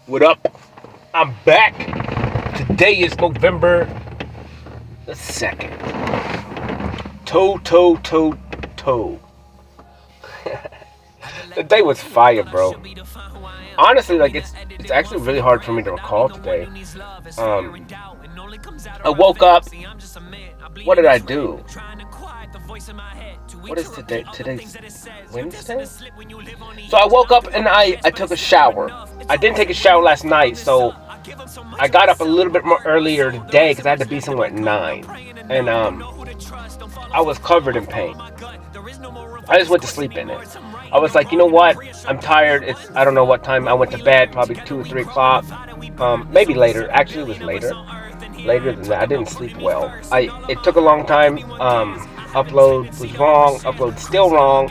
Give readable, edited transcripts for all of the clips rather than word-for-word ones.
What up? I'm back. Today is November the 2nd. Toe. The day was fire, bro. Honestly, like it's actually really hard for me to recall today. I woke up. What did I do? What is today? Today's Wednesday? So I woke up and I took a shower. I didn't take a shower last night, so I got up a little bit more earlier today because I had to be somewhere at 9. And I was covered in pain. I just went to sleep in it. I was like, you know what? I'm tired. I don't know what time I went to bed, probably 2 or 3 o'clock. Maybe later. Actually, it was later. Later than that. I didn't sleep well. It took a long time. Upload was wrong. Upload still wrong.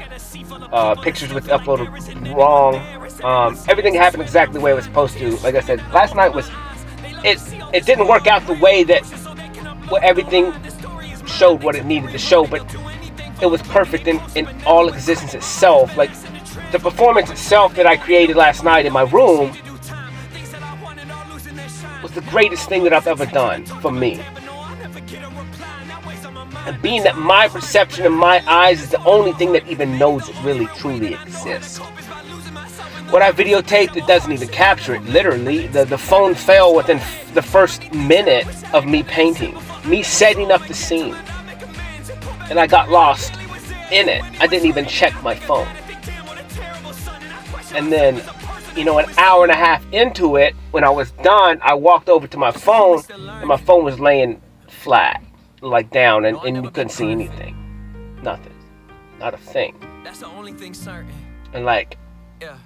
Pictures with upload wrong. Everything happened exactly the way it was supposed to. Like I said, last night it didn't work out the way that everything showed what it needed to show, but it was perfect in all existence itself. Like the performance itself that I created last night in my room was the greatest thing that I've ever done for me. And being that my perception in my eyes is the only thing that even knows it really truly exists. What I videotaped, it doesn't even capture it. Literally, the phone fell within the first minute of me painting, me setting up the scene. And I got lost in it. I didn't even check my phone. And then, an hour and a half into it, when I was done, I walked over to my phone, and my phone was laying flat, like down, and you couldn't see anything. Nothing. Not a thing. And like,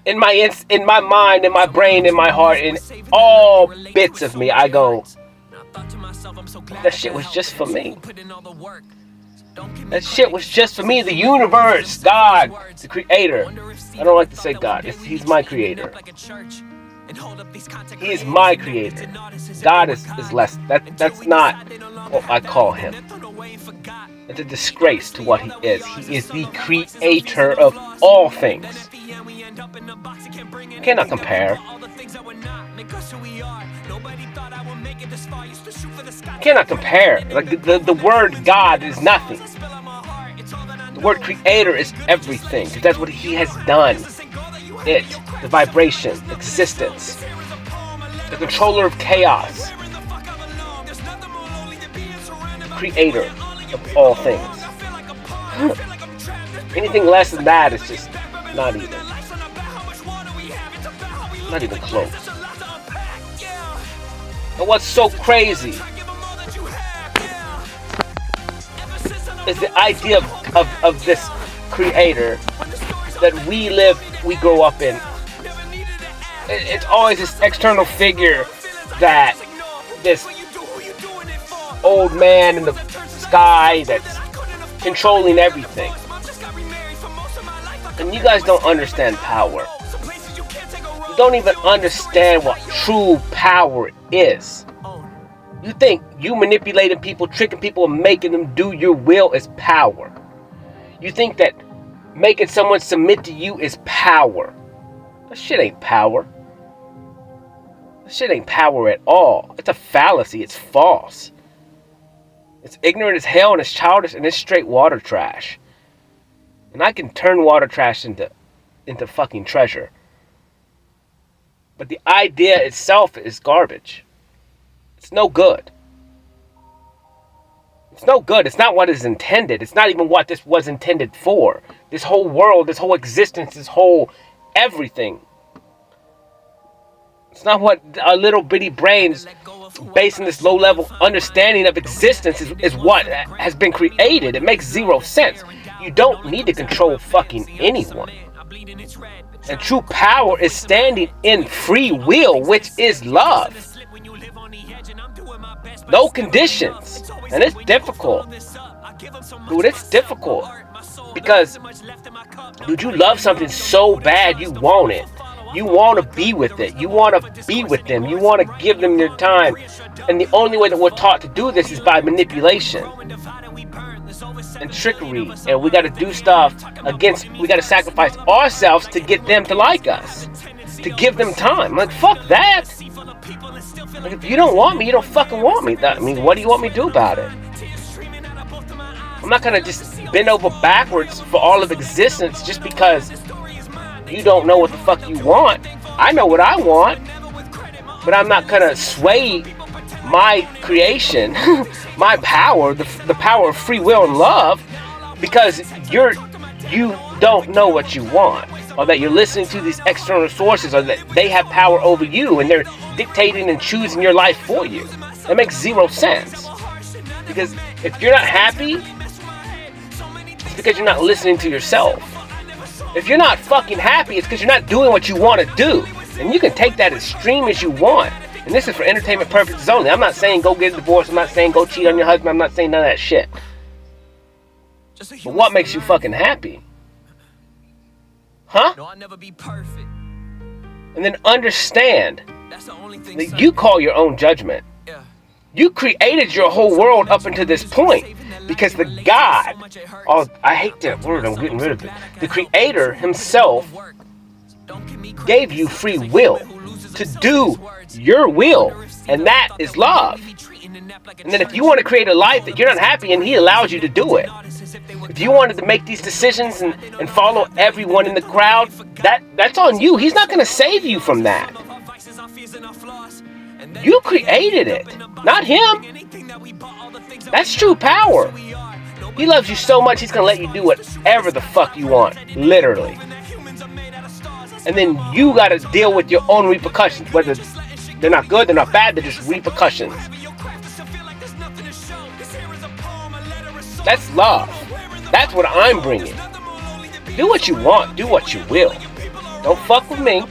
in my mind, in my brain, in my heart, in all bits of me, I go, that shit was just for me. That shit was just for me. The universe, God, the creator. I don't like to say God. He's my creator. He is my creator. God is less. That's not what I call him. It's a disgrace to what he is. He is the creator of all things. You cannot compare. You cannot compare. Like the word God is nothing. The word creator is everything. Because that's what he has done. It, the vibration, existence, the controller of chaos, the creator of all things. Anything less than that is just not even close. And what's so crazy is the idea of this creator that we grow up in. It's always this external figure, that this old man in the sky that's controlling everything. And you guys don't understand power. You don't even understand what true power is. You think you manipulating people, tricking people, and making them do your will is power. You think that making someone submit to you is power. That shit ain't power. That shit ain't power at all. It's a fallacy. It's false. It's ignorant as hell, and it's childish, and it's straight water trash. And I can turn water trash into fucking treasure. But the idea itself is garbage. It's no good. It's no good. It's not what is intended. It's not even what this was intended for. This whole world, this whole existence, this whole everything. It's not what our little bitty brains, based on this low level understanding of existence, is what has been created. It makes zero sense. You don't need to control fucking anyone. And true power is standing in free will, which is love. No conditions. And it's difficult. Dude, it's difficult. Because, dude, you love something so bad, you want it. You want to be with it. You want to be with them. You want to give them your time. And the only way that we're taught to do this is by manipulation and trickery. And we got to do stuff we got to sacrifice ourselves to get them to like us. to give them time. I'm like, fuck that. Like, if you don't want me, you don't fucking want me. I mean, what do you want me to do about it? I'm not gonna just bend over backwards for all of existence just because you don't know what the fuck you want. I know what I want, but I'm not gonna sway my creation, my power, the power of free will and love, because you don't know what you want, or that you're listening to these external sources, or that they have power over you and they're dictating and choosing your life for you. That makes zero sense. Because if you're not happy, it's because you're not listening to yourself. If you're not fucking happy, it's because you're not doing what you want to do. And you can take that as extreme as you want. And this is for entertainment purposes only. I'm not saying go get a divorce. I'm not saying go cheat on your husband. I'm not saying none of that shit. But what makes you fucking happy? Huh? And then understand that you call your own judgment. You created your whole world up until this point because the God, oh, I hate that word, I'm getting rid of it. The Creator himself gave you free will to do your will, and that is love. And then if you want to create a life that you're not happy in, he allows you to do it. If you wanted to make these decisions and follow everyone in the crowd, that's on you. He's not going to save you from that. You created it, not him. That's true power. He loves you so much, he's going to let you do whatever the fuck you want, literally. And then you got to deal with your own repercussions, whether they're not good, they're not bad, they're just repercussions. That's love. That's what I'm bringing. Do what you want, do what you will. Don't fuck with me,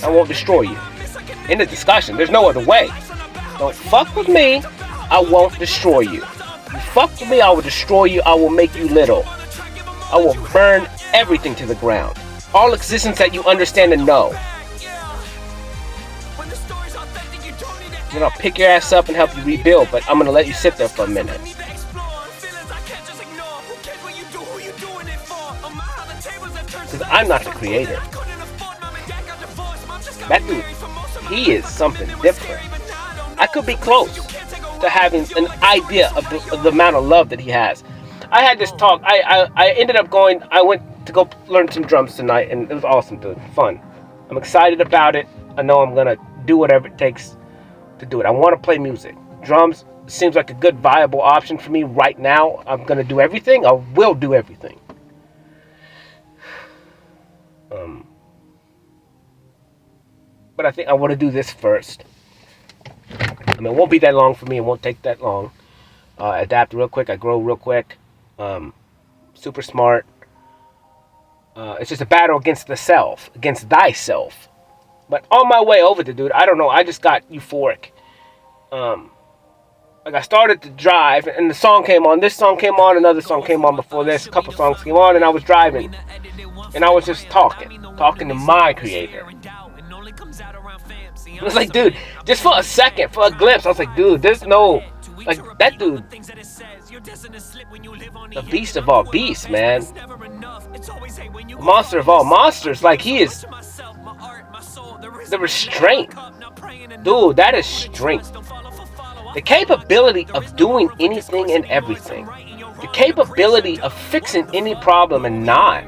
I won't destroy you. In the discussion, there's no other way. Don't fuck with me, I won't destroy you. You fuck with me, I will destroy you, I will make you little. I will burn everything to the ground. All existence that you understand and know. Then I'll pick your ass up and help you rebuild, but I'm going to let you sit there for a minute. Because I'm not the creator. That dude, he is something different. I could be close to having an idea of the amount of love that he has. I had this talk. I ended up going. I went to go learn some drums tonight, and it was awesome, dude. Fun. I'm excited about it. I know I'm gonna do whatever it takes to do it. I want to play music. Drums seems like a good, viable option for me right now. I'm gonna do everything. I will do everything. But I think I want to do this first. I mean, it won't be that long for me. It won't take that long. Adapt real quick. I grow real quick. Super smart. It's just a battle against the self, against thyself. But on my way over to, dude, I don't know. I just got euphoric. Like I started to drive, and the song came on. This song came on. Another song came on before this. A couple songs came on, and I was driving, and I was just talking to my creator. It was like, dude, just for a second, for a glimpse, I was like, dude, there's no, like, that dude, the beast of all beasts, man. The monster of all monsters. Like, he is the restraint. Dude, that is strength. The capability of doing anything and everything. The capability of fixing any problem and not.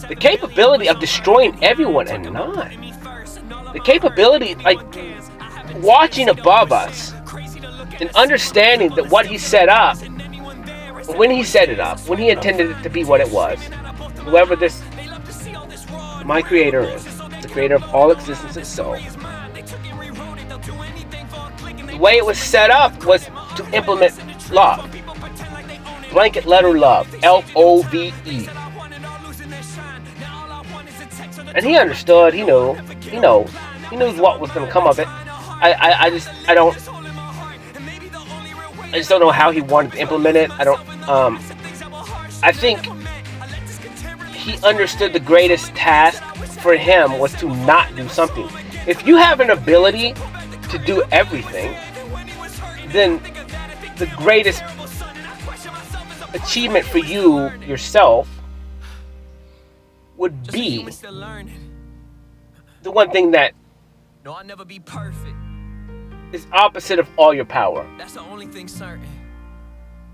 The capability of destroying everyone and not. The capability, like, watching above us and understanding that what he set up, when he set it up, when he intended it to be what it was, whoever this, my creator is, the creator of all existence itself, the way it was set up was to implement love. Blanket letter love. L-O-V-E. And he understood, he knew, he knows. He knew what was going to come of it. I just don't know how he wanted to implement it. I think he understood the greatest task for him was to not do something. If you have an ability to do everything, then the greatest achievement for you, yourself, would be the one thing that is opposite of all your power. That's the only thing certain.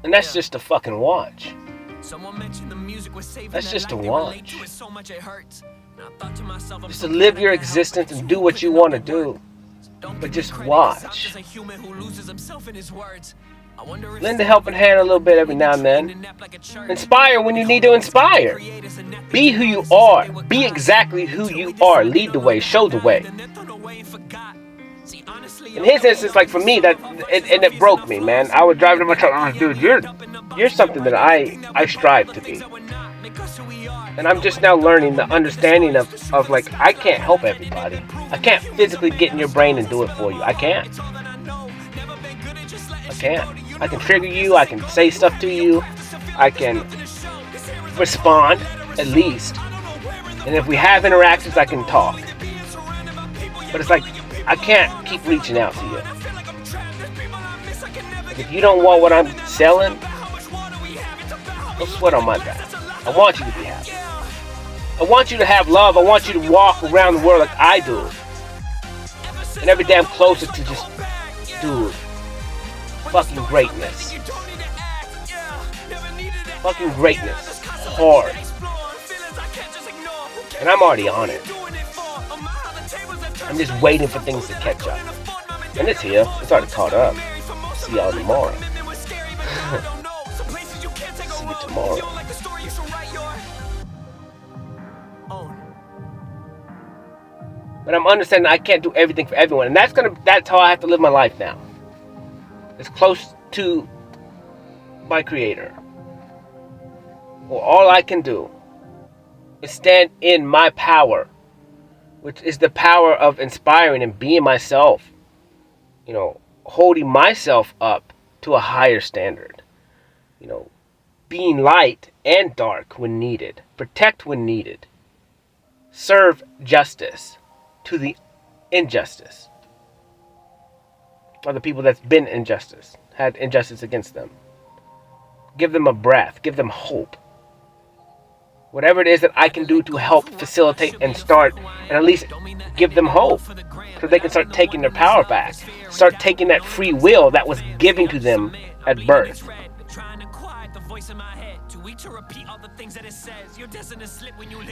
And that's just to fucking watch. Someone mentioned the music was saving That's just to life, watch. it so much it hurts. And I thought to myself, Just to live your existence and do what you want to do. But just watch. Lend a helping hand a little bit every now and then. Inspire when you need to inspire. Be who you are. Be exactly who you are. Lead the way. Show the way. In his instance, like for me, it broke me, man. I was driving in my truck and I was like, dude, you're something that I strive to be. And I'm just now learning the understanding of like, I can't help everybody. I can't physically get in your brain and do it for you. I can't. I can trigger you. I can say stuff to you. I can respond, at least. And if we have interactions, I can talk. But it's like, I can't keep reaching out to you. Like if you don't want what I'm selling, don't sweat on my back. I want you to be happy. I want you to have love. I want you to walk around the world like I do. And every day I'm closer to just, dude, fucking greatness. Fucking greatness. Hard. And I'm already on it. I'm just waiting for things to catch up. And it's here. It's already caught up. See y'all tomorrow. See you tomorrow. But I'm understanding I can't do everything for everyone. And that's how I have to live my life now. As close to my Creator. Well, all I can do is stand in my power, which is the power of inspiring and being myself. You know, holding myself up to a higher standard. You know, being light and dark when needed. Protect when needed. Serve justice to the injustice. Or the people that's been injustice, had injustice against them. Give them a breath. Give them hope. Whatever it is that I can do to help facilitate and start, and at least give them hope, so they can start taking their power back. Start taking that free will that was given to them at birth.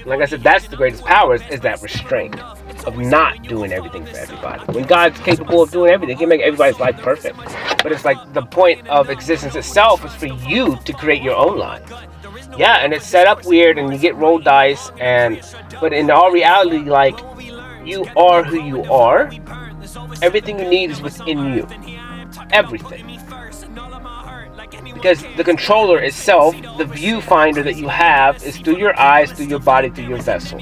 Like I said, that's the greatest power, is that restraint of not doing everything for everybody. When God's capable of doing everything, He can make everybody's life perfect. But it's like the point of existence itself is for you to create your own life. Yeah, and it's set up weird, and you get rolled dice, but in all reality, like, you are who you are. Everything you need is within you. Everything. Because the controller itself, the viewfinder that you have, is through your eyes, through your body, through your vessel.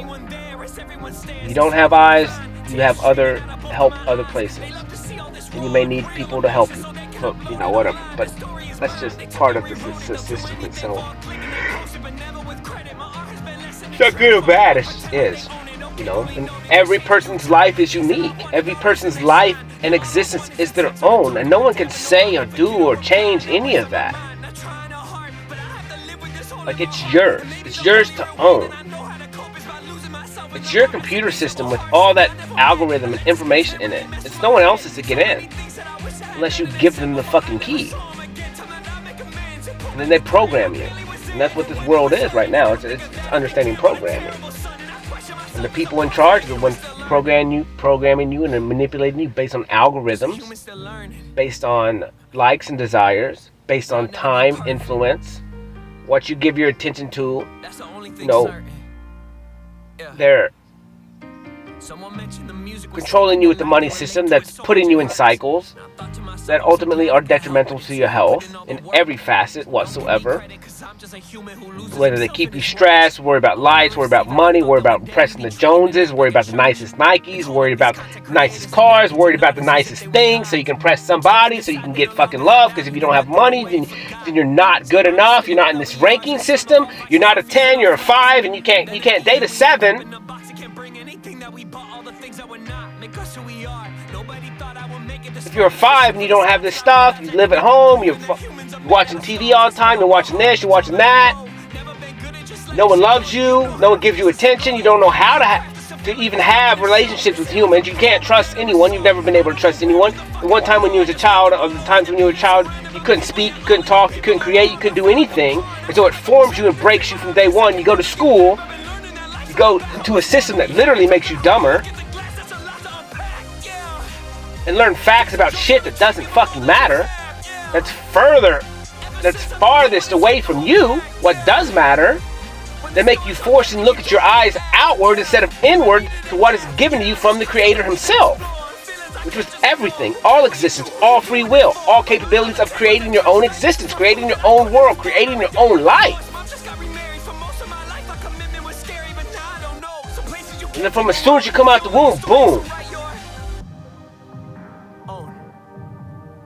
You don't have eyes, you have help other places. And you may need people to help you. But, you know, whatever. But that's just part of the system itself. It's not good or bad, it just is. You know, and every person's life is unique. Every person's life and existence is their own, and no one can say or do or change any of that. Like, it's yours. It's yours to own. It's your computer system with all that algorithm and information in it. It's no one else's to get in, unless you give them the fucking key. And then they program you. And that's what this world is right now. It's understanding programming. And the people in charge are the ones programming you and then manipulating you based on algorithms, based on likes and desires, based on time, influence, what you give your attention to. You know, they're controlling you with the money system that's putting you in cycles that ultimately are detrimental to your health in every facet whatsoever. Whether they keep you stressed, worry about lights, worry about money, worry about impressing the Joneses, worry about the nicest Nikes, worry about the nicest cars, worried about the nicest things so you can impress somebody, so you can get fucking love, because if you don't have money, then you're not good enough. You're not in this ranking system. You're not a 10, you're a 5, and you can't date a 7. If you're a 5 and you don't have this stuff, you live at home, you're watching TV all the time, you're watching this, you're watching that, No one loves you. No one gives you attention. You don't know how to even have relationships with humans. You can't trust anyone. You've never been able to trust anyone. The one time when you was a child, or the times when you were a child, you couldn't speak, you couldn't talk, you couldn't create, you couldn't do anything. And so it forms you and breaks you from day one. You go to school, you go into a system that literally makes you dumber, and learn facts about shit that doesn't fucking matter. That's farthest away from you, what does matter. They make you force and look at your eyes outward instead of inward to what is given to you from the Creator Himself, which was everything, all existence, all free will, all capabilities of creating your own existence, creating your own world, creating your own life. And then from as soon as you come out the womb, boom.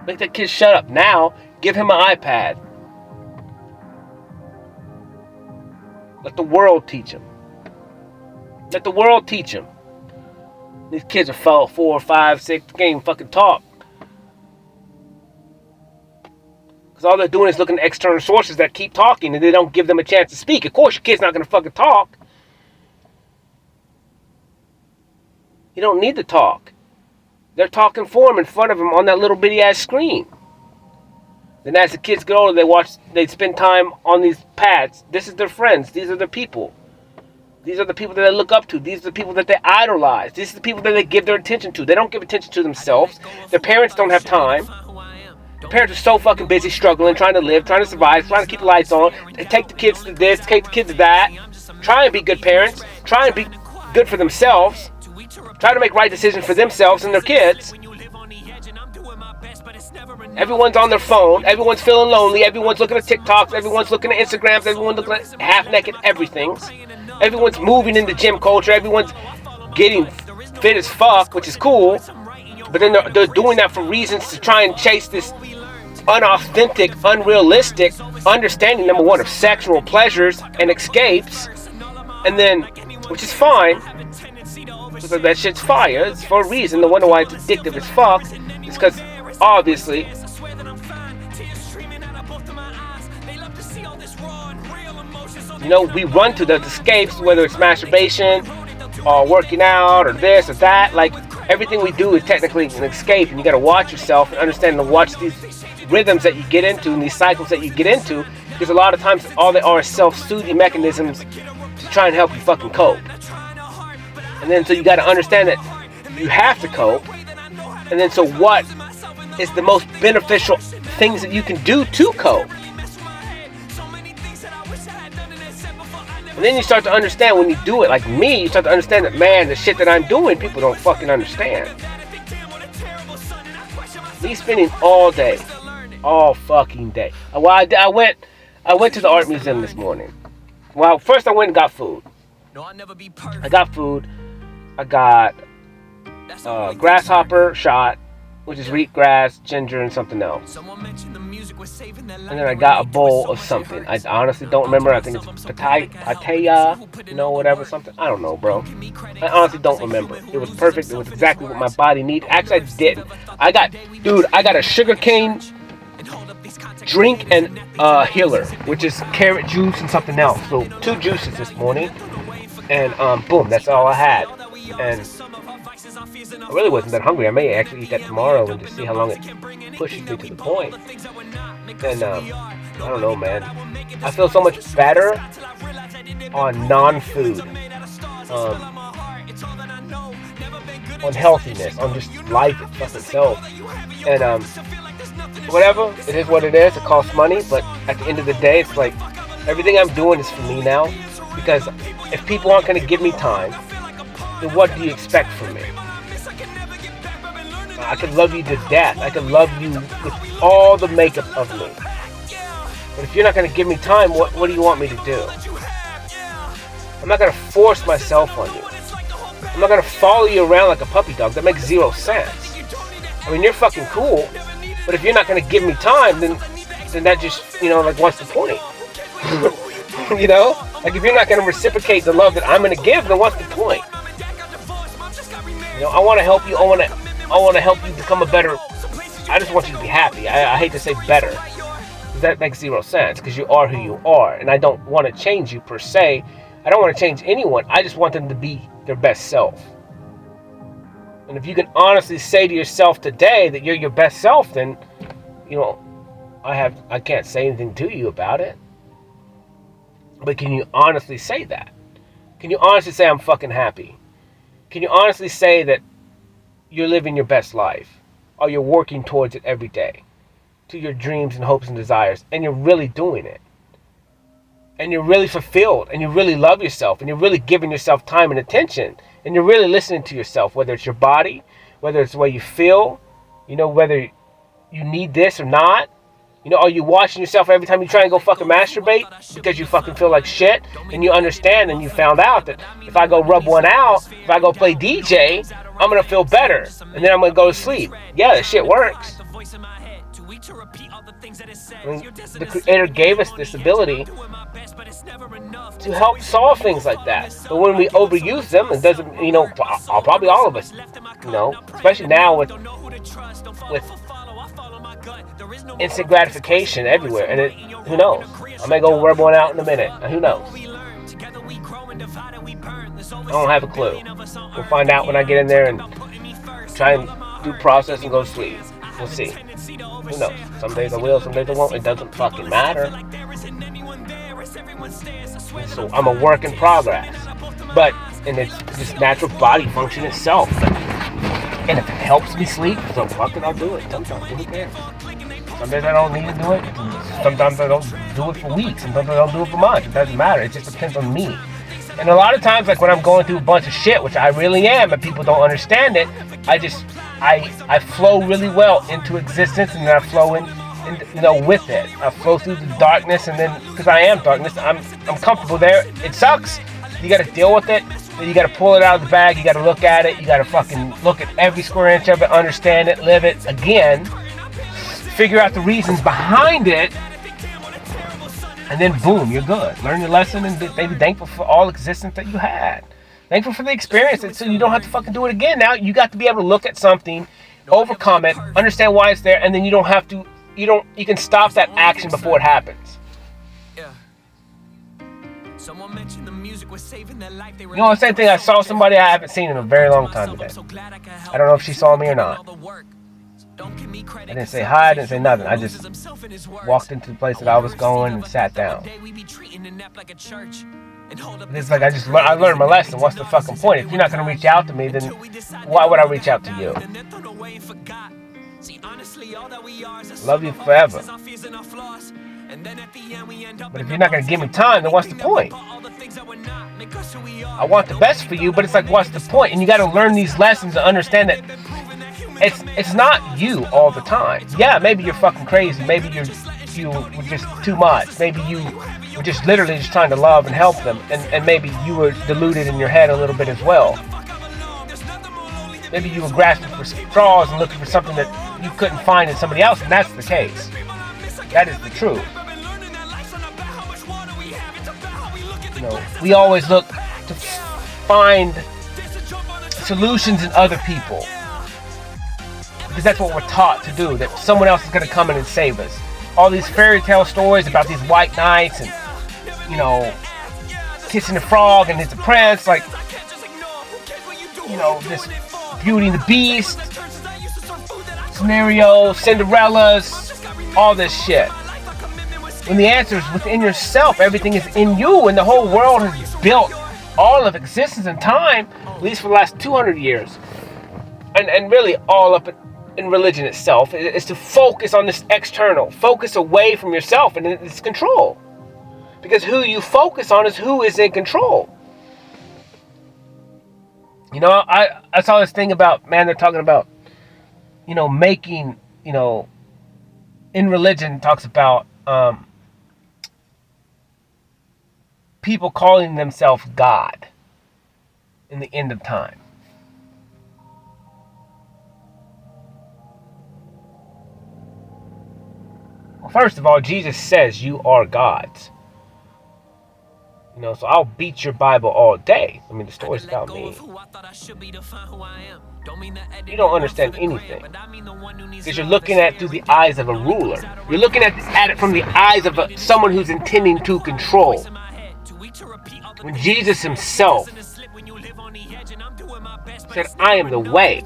Make that kid shut up now. Give him an iPad. Let the world teach him. Let the world teach him. These kids are 4, 5, 6, can't even fucking talk. Because all they're doing is looking at external sources that keep talking and they don't give them a chance to speak. Of course your kid's not going to fucking talk. You don't need to talk. They're talking for him in front of him on that little bitty ass screen. Then as the kids get older, they spend time on these pads. This is their friends. These are their people. These are the people that they look up to. These are the people that they idolize. These are the people that they give their attention to. They don't give attention to themselves. Their parents don't have time. Their parents are so fucking busy struggling, trying to live, trying to survive, trying to keep the lights on. They take the kids to this, take the kids to that. Try and be good parents. Try and be good for themselves. Try to make right decisions for themselves and their kids. Everyone's on their phone. Everyone's feeling lonely. Everyone's looking at TikToks. Everyone's looking at Instagrams. Everyone's looking at half-naked everythings. Everyone's moving into gym culture. Everyone's getting fit as fuck, which is cool. But then they're doing that for reasons to try and chase this unauthentic, unrealistic understanding, number one, of sexual pleasures and escapes. And then, which is fine. So that shit's fire. It's for a reason. The wonder why it's addictive as fuck is because obviously we run to those escapes, whether it's masturbation or working out or this or that. Like, everything we do is technically an escape, and you gotta watch yourself and understand to watch these rhythms that you get into and these cycles that you get into, because a lot of times all they are is self-soothing mechanisms to try and help you fucking cope. And then so you gotta understand that you have to cope. And then so what is the most beneficial things that you can do to cope? And then you start to understand when you do it, like me, you start to understand that, man, the shit that I'm doing, people don't fucking understand. Me spending all day, all fucking day. Well, I went to the art museum this morning. Well, first I went and got food. I got food. I got grasshopper shot, which is wheatgrass, ginger, and something else. And then I got a bowl of something. I honestly don't remember. I think it's pataya, whatever, something. I don't know, bro. I honestly don't remember. It was perfect. It was exactly what my body needed. Actually, I didn't. I got a sugarcane drink and healer, which is carrot juice and something else. So 2 juices this morning. And boom, that's all I had. And I really wasn't that hungry. I may actually eat that tomorrow and just see how long it pushes me to the point. And I don't know, man. I feel so much better on non-food, on healthiness, on just life itself. And whatever, it is what it is. It costs money, but at the end of the day, it's like everything I'm doing is for me now. Because if people aren't going to give me time, then what do you expect from me? I could love you to death. I could love you with all the makeup of me. But if you're not going to give me time, what do you want me to do? I'm not going to force myself on you. I'm not going to follow you around like a puppy dog. That makes 0 sense. I mean, you're fucking cool. But if you're not going to give me time, then that just, like, what's the point? Like, if you're not going to reciprocate the love that I'm going to give, then what's the point? I want to help you. I want to help you become a better. I just want you to be happy. I hate to say better. that makes zero sense, because you are who you are, and I don't want to change you per se. I don't want to change anyone. I just want them to be their best self. And if you can honestly say to yourself today that you're your best self, then, you know, I can't say anything to you about it. But can you honestly say that? Can you honestly say I'm fucking happy? Can you honestly say that you're living your best life? Or you're working towards it every day? To your dreams and hopes and desires. And you're really doing it. And you're really fulfilled. And you really love yourself. And you're really giving yourself time and attention. And you're really listening to yourself. Whether it's your body. Whether it's the way you feel. You know, whether you need this or not. You know, are you watching yourself every time you try and go fucking masturbate because you fucking feel like shit? And you understand and you found out that if I go rub one out, if I go play DJ, I'm going to feel better. And then I'm going to go to sleep. Yeah, that shit works. I mean, the Creator gave us this ability to help solve things like that. But when we overuse them, it doesn't, you know, probably all of us, you know, especially now with instant gratification everywhere, and who knows? I may go rub one out in a minute. Who knows? I don't have a clue. We'll find out when I get in there and try and do process and go to sleep. We'll see. Who knows? Some days I will, some days I won't. It doesn't fucking matter. So I'm a work in progress. And it's just natural body function itself. And if it helps me sleep, so fuck it, I'll do it. Sometimes who cares? Some days I don't need to do it. Sometimes I don't do it for weeks. Sometimes I don't do it for months. It doesn't matter. It just depends on me. And a lot of times, like when I'm going through a bunch of shit, which I really am, and people don't understand it, I flow really well into existence, and then I flow in you know, with it. I flow through the darkness, and then, because I am darkness, I'm comfortable there. It sucks. You got to deal with it. Then you got to pull it out of the bag. You got to look at it. You got to fucking look at every square inch of it, understand it, live it again, figure out the reasons behind it, and then boom, you're good. Learn your lesson and be thankful for all existence that you had. Thankful for the experience, so you don't have to fucking do it again. Now you got to be able to look at something, overcome it, understand why it's there, and then you don't have to. You can stop that action before it happens. You know, the same thing. I saw somebody I haven't seen in a very long time today. I don't know if she saw me or not. I didn't say hi, I didn't say nothing. I just walked into the place that I was going and sat down. It's like I learned my lesson. What's the fucking point? If you're not going to reach out to me, then why would I reach out to you? Love you forever. But if you're not going to give me time, then what's the point? I want the best for you, but it's like, what's the point? And you got to learn these lessons and understand that it's not you all the time. Yeah, maybe you're fucking crazy. Maybe you were just too much. Maybe you were just literally just trying to love and help them, and maybe you were deluded in your head a little bit as well. Maybe you were grasping for straws and looking for something that you couldn't find in somebody else, and that's the case. That is the truth. You know, we always look to find solutions in other people, because that's what we're taught to do, that someone else is going to come in and save us. All these fairy tale stories about these white knights and, you know, kissing the frog and it's a prince, like, you know, this Beauty and the Beast scenario, Cinderella's, all this shit. When the answer is within yourself, everything is in you, and the whole world has built all of existence and time, at least for the last 200 years, and really all up in religion itself, is to focus on this external, focus away from yourself, and it's control. Because who you focus on is who is in control. You know, I saw this thing about, man, they're talking about, you know, making, you know, in religion talks about people calling themselves God in the end of time. Well, first of all, Jesus says you are gods. You know, so I'll beat your Bible all day. I mean, the story's about me. You don't understand anything. Because you're looking at it through the eyes of a ruler. You're looking at it from the eyes of someone who's intending to control. When Jesus himself said, I am the way.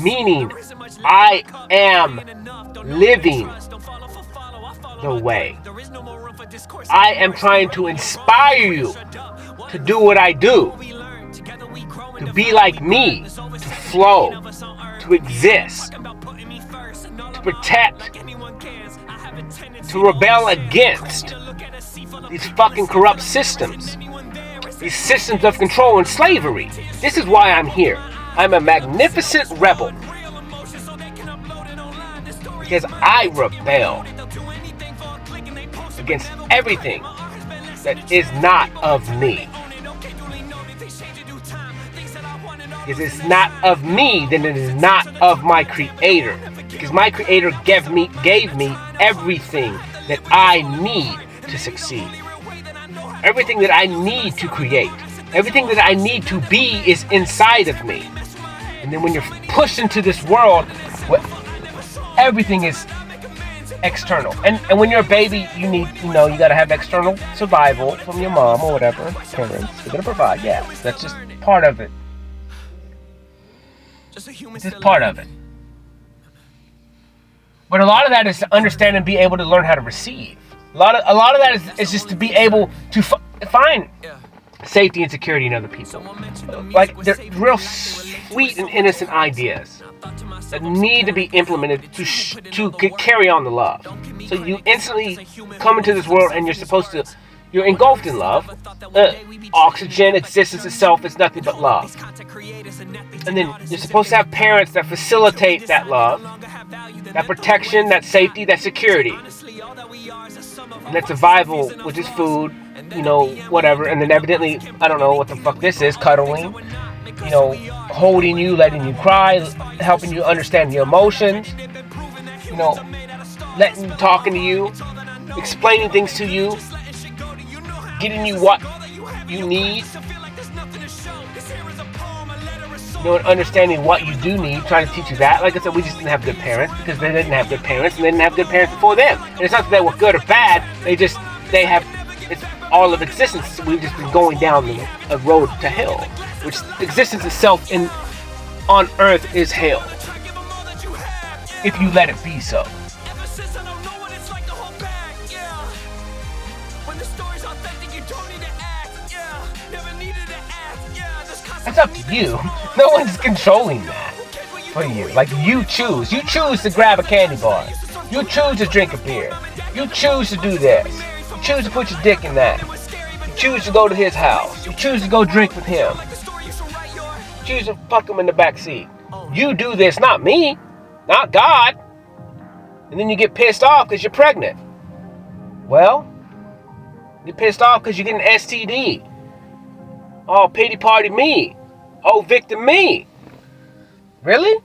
Meaning, I am living the way. I am trying to inspire you to do what I do, to be like me, to flow, to exist, to protect, to rebel against these fucking corrupt systems, these systems of control and slavery. This is why I'm here. I'm a magnificent rebel because I rebel against everything that is not of me. If it's not of me, then it is not of my Creator. Because my Creator gave me everything that I need to succeed. Everything that I need to create. Everything that I need to be is inside of me. And then when you're pushed into this world, everything is external. And when you're a baby, you gotta have external survival from your mom or whatever, parents. They're gonna provide, yeah. That's just part of it. It's just part of it. But a lot of that is to understand and be able to learn how to receive. A lot of that is just to be able to find safety and security in other people. Like, they're real sweet and innocent ideas that need to be implemented to carry on the love. So you instantly come into this world and you're engulfed in love. Oxygen, existence itself is nothing but love. And then you're supposed to have parents that facilitate that love, that protection, that safety, that security. And that survival, which is food, whatever. And then evidently, I don't know what the fuck this is, cuddling, holding you, letting you cry, helping you understand your emotions, talking to you, explaining things to you, getting you what you need, and understanding what you do need, trying to teach you that. Like I said, we just didn't have good parents because they didn't have good parents and they didn't have good parents before them. And it's not that they were good or bad, it's all of existence. We've just been going down a road to hell, which existence itself on earth is hell, if you let it be so. It's up to you. No one's controlling that for you. Like, you choose. You choose to grab a candy bar. You choose to drink a beer. You choose to do this. You choose to put your dick in that. You choose to go to his house. You choose to go drink with him. You choose to fuck him in the back seat. You do this, not me. Not God. And then you get pissed off because you're pregnant. Well, you're pissed off because you're getting an STD. Oh, pity party me. Oh, victim me. Really?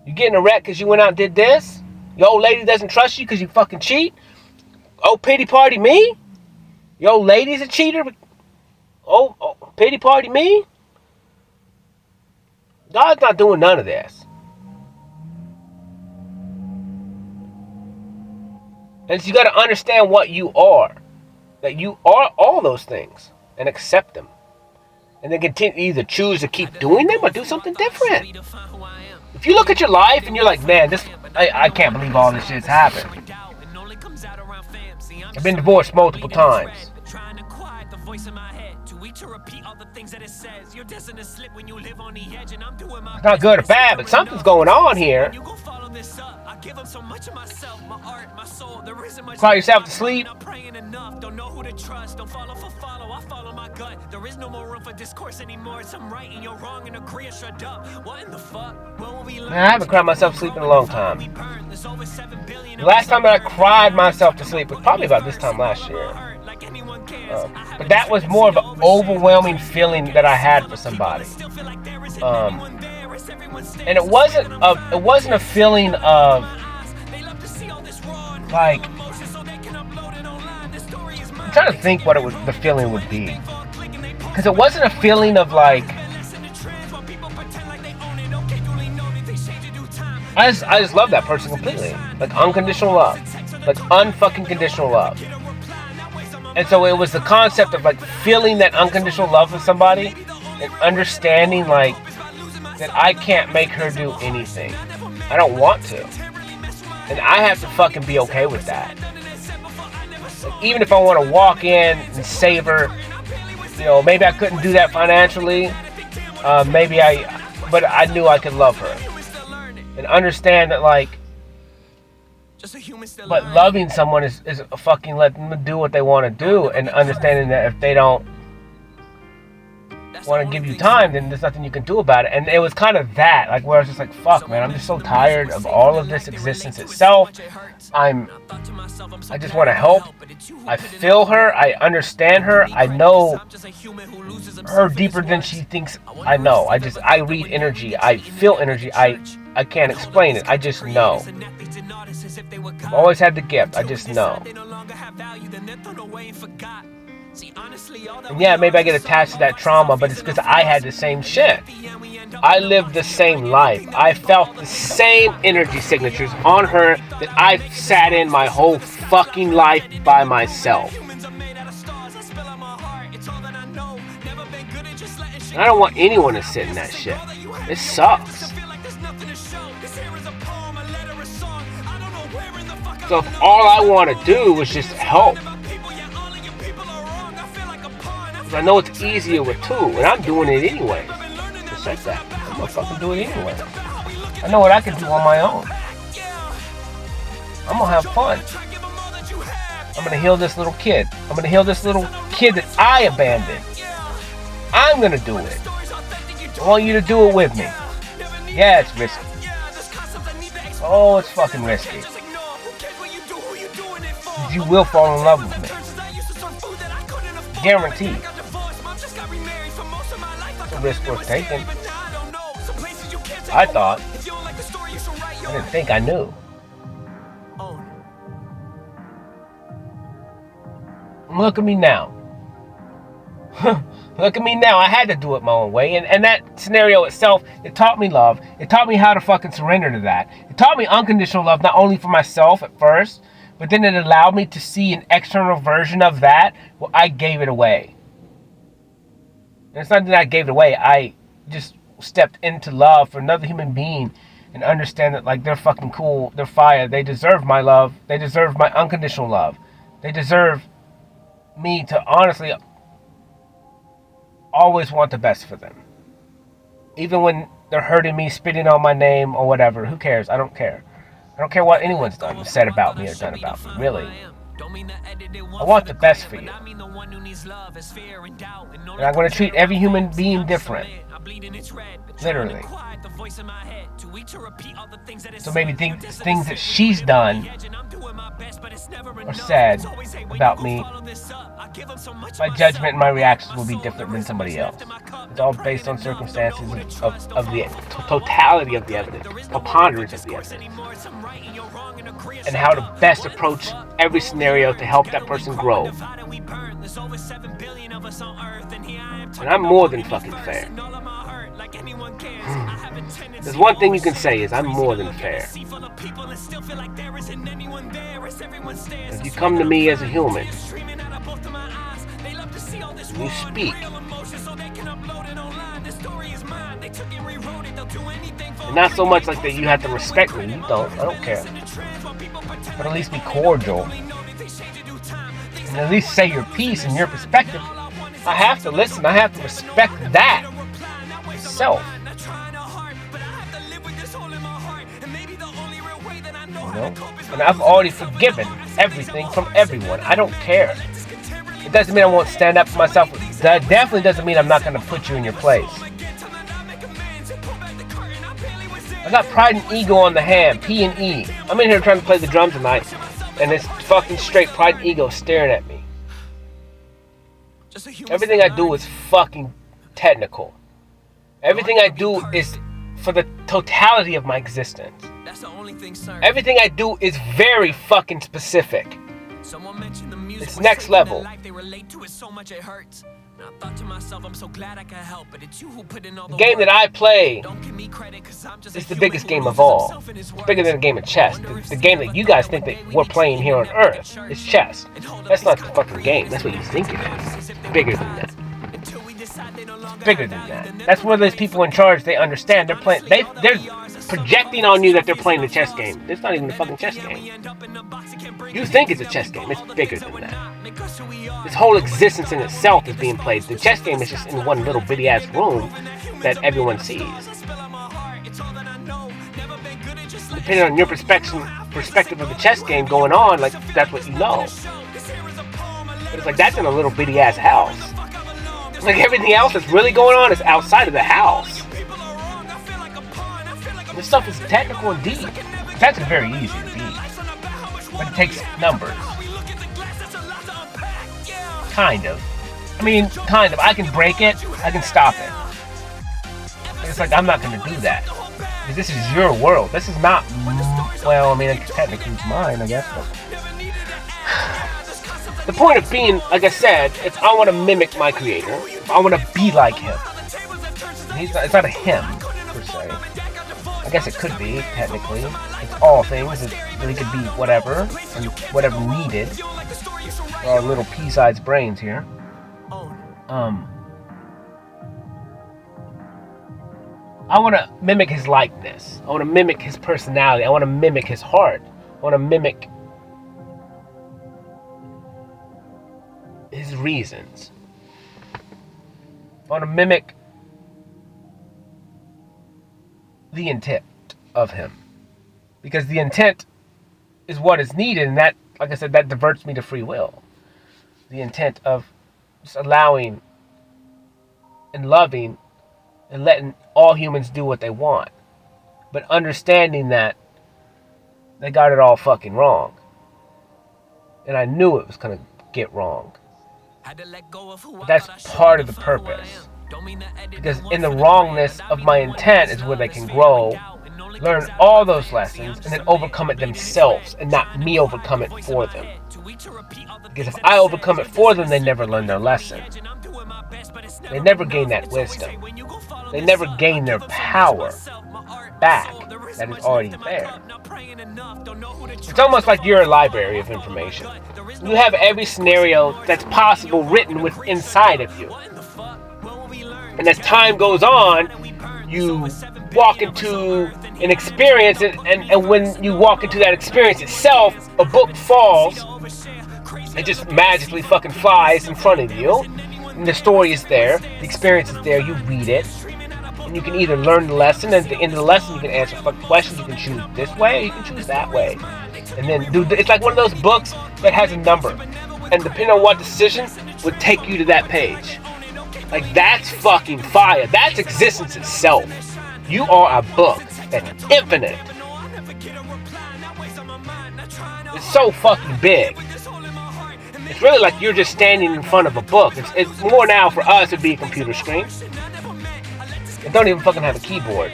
You getting a wreck because you went out and did this? Your old lady doesn't trust you because you fucking cheat? Oh, pity party me? Your old lady's a cheater? Oh, pity party me? God's not doing none of this. And so you got to understand what you are. That you are all those things. And accept them. And then continue, either choose to keep doing them or do something different. If you look at your life and you're like, man, I can't believe all this shit's happened. I've been divorced multiple times. It's not good or bad, but something's going on here. Cry yourself to sleep. There is no more room for discourse anymore. It's I'm right and you're wrong and agree or shut up. What in the fuck? Man, I haven't cried myself to sleep in a long time. The last time that I cried myself to sleep was probably about this time last year. But that was more of an overwhelming feeling that I had for somebody. And it wasn't a feeling of like trying to think what the feeling would be. Because it wasn't a feeling of like, I just love that person completely. Like unconditional love. Like unfucking conditional love. And so it was the concept of like feeling that unconditional love for somebody and understanding like that I can't make her do anything. I don't want to. And I have to fucking be okay with that. Like, even if I want to walk in and save her, you know, maybe I couldn't do that financially. But I knew I could love her. And understand that, like, but loving someone is fucking letting them do what they want to do, and understanding that if they don't want to give you time, then there's nothing you can do about it. And it was kind of that, like, where I was just like, fuck, man, I'm just so tired of all of this existence itself. I just want to help. I feel her. I understand her. I know her deeper than she thinks I know. I read energy. I feel energy. I can't explain it. I just know. I've always had the gift. I just know. And yeah, maybe I get attached to that trauma, but it's because I had the same shit. I lived the same life. I felt the same energy signatures on her that I've sat in my whole fucking life by myself. And I don't want anyone to sit in that shit. It sucks. So if all I want to do is just help, I know it's easier with two, and I'm doing it anyway. Just like that. I'm gonna fucking do it anyway. I know what I can do on my own. I'm gonna have fun. I'm gonna heal this little kid. I'm gonna heal this little kid that I abandoned. I'm gonna do it. I want you to do it with me. Yeah, it's risky. Oh, it's fucking risky. You will fall in love with me. Guaranteed. It's a risk worth taking. I thought. I didn't think I knew. Look at me now. Look at me now. I had to do it my own way. And that scenario itself, it taught me love. It taught me how to fucking surrender to that. It taught me unconditional love, not only for myself at first, but then it allowed me to see an external version of that. Well, I gave it away. And it's not that I gave it away. I just stepped into love for another human being and understand that, like, they're fucking cool. They're fire. They deserve my love. They deserve my unconditional love. They deserve me to honestly always want the best for them. Even when they're hurting me, spitting on my name or whatever. Who cares? I don't care. I don't care what anyone's done, said about me or done about me. Really. I want the best for you. And I'm going to treat every human being different. Literally. So maybe things that she's done or said about me, my judgment and my reactions will be different than somebody else. It's all based on circumstances of the totality of the evidence, preponderance of the evidence, and how to best approach every scenario to help that person grow. And I'm more than fucking fair. There's one thing you can say is I'm more than fair. If you come to me as a human, you speak. And not so much like that you have to respect me. You don't. I don't care. But at least be cordial. And at least say your piece and your perspective. I have to listen. I have to respect that myself. You know? And I've already forgiven everything from everyone. I don't care. It doesn't mean I won't stand up for myself. That definitely doesn't mean I'm not going to put you in your place. I got pride and ego on the hand, P and E. I'm in here trying to play the drums tonight, and it's fucking straight pride and ego staring at me. Everything I do is fucking technical. Everything I do is for the totality of my existence. Everything I do is very fucking specific. It's next level. The game that I play is the biggest game of all. It's bigger than a game of chess. The game that you guys think that we're playing here on Earth is chess. That's not the fucking game. That's what you think it is. It's bigger than that. It's bigger than that. That's where those people in charge, they understand. They're playing. They're projecting on you that they're playing the chess game. It's not even a fucking chess game. You think it's a chess game. It's bigger than that. This whole existence in itself is being played. The chess game is just in one little bitty ass room that everyone sees. Depending on your perspective of the chess game going on, like that's what you know. But it's like that's in a little bitty ass house. Like everything else that's really going on is outside of the house. This stuff is technical and deep. That's very easy to beat. But it takes numbers. Kind of. I mean, kind of. I can break it. I can stop it. It's like, I'm not going to do that. Because this is your world. This is not... Well, I mean, technically it's mine, I guess. But... The point of being, like I said, if I want to mimic my creator, if I want to be like him. It's not a him, per se. I guess it could be, technically. It's all things. It really could be whatever, and whatever needed. For our little pea-sized brains here. I want to mimic his likeness. I want to mimic his personality. I want to mimic his heart. I want to mimic his reasons. I want to mimic the intent of him. Because the intent is what is needed, and that, like I said, that diverts me to free will. The intent of just allowing and loving and letting all humans do what they want. But understanding that they got it all fucking wrong. And I knew it was going to get wrong. But that's part of the purpose. Because in the wrongness of my intent is where they can grow, learn all those lessons, and then overcome it themselves, and not me overcome it for them. Because if I overcome it for them, they never learn their lesson. They never gain that wisdom. They never gain their power back that is already there. It's almost like you're a library of information. You have every scenario that's possible written inside of you. And as time goes on, you walk into an experience, and when you walk into that experience itself, a book falls. It just magically fucking flies in front of you. And the story is there, the experience is there, you read it. And you can either learn the lesson, and at the end of the lesson you can answer fucking questions. You can choose this way, or you can choose that way. And then it's like one of those books that has a number. And depending on what decision would take you to that page. Like, that's fucking fire. That's existence itself. You are a book that's infinite. It's so fucking big. It's really like you're just standing in front of a book. It's more now for us, it'd be a computer screen. It don't even fucking have a keyboard.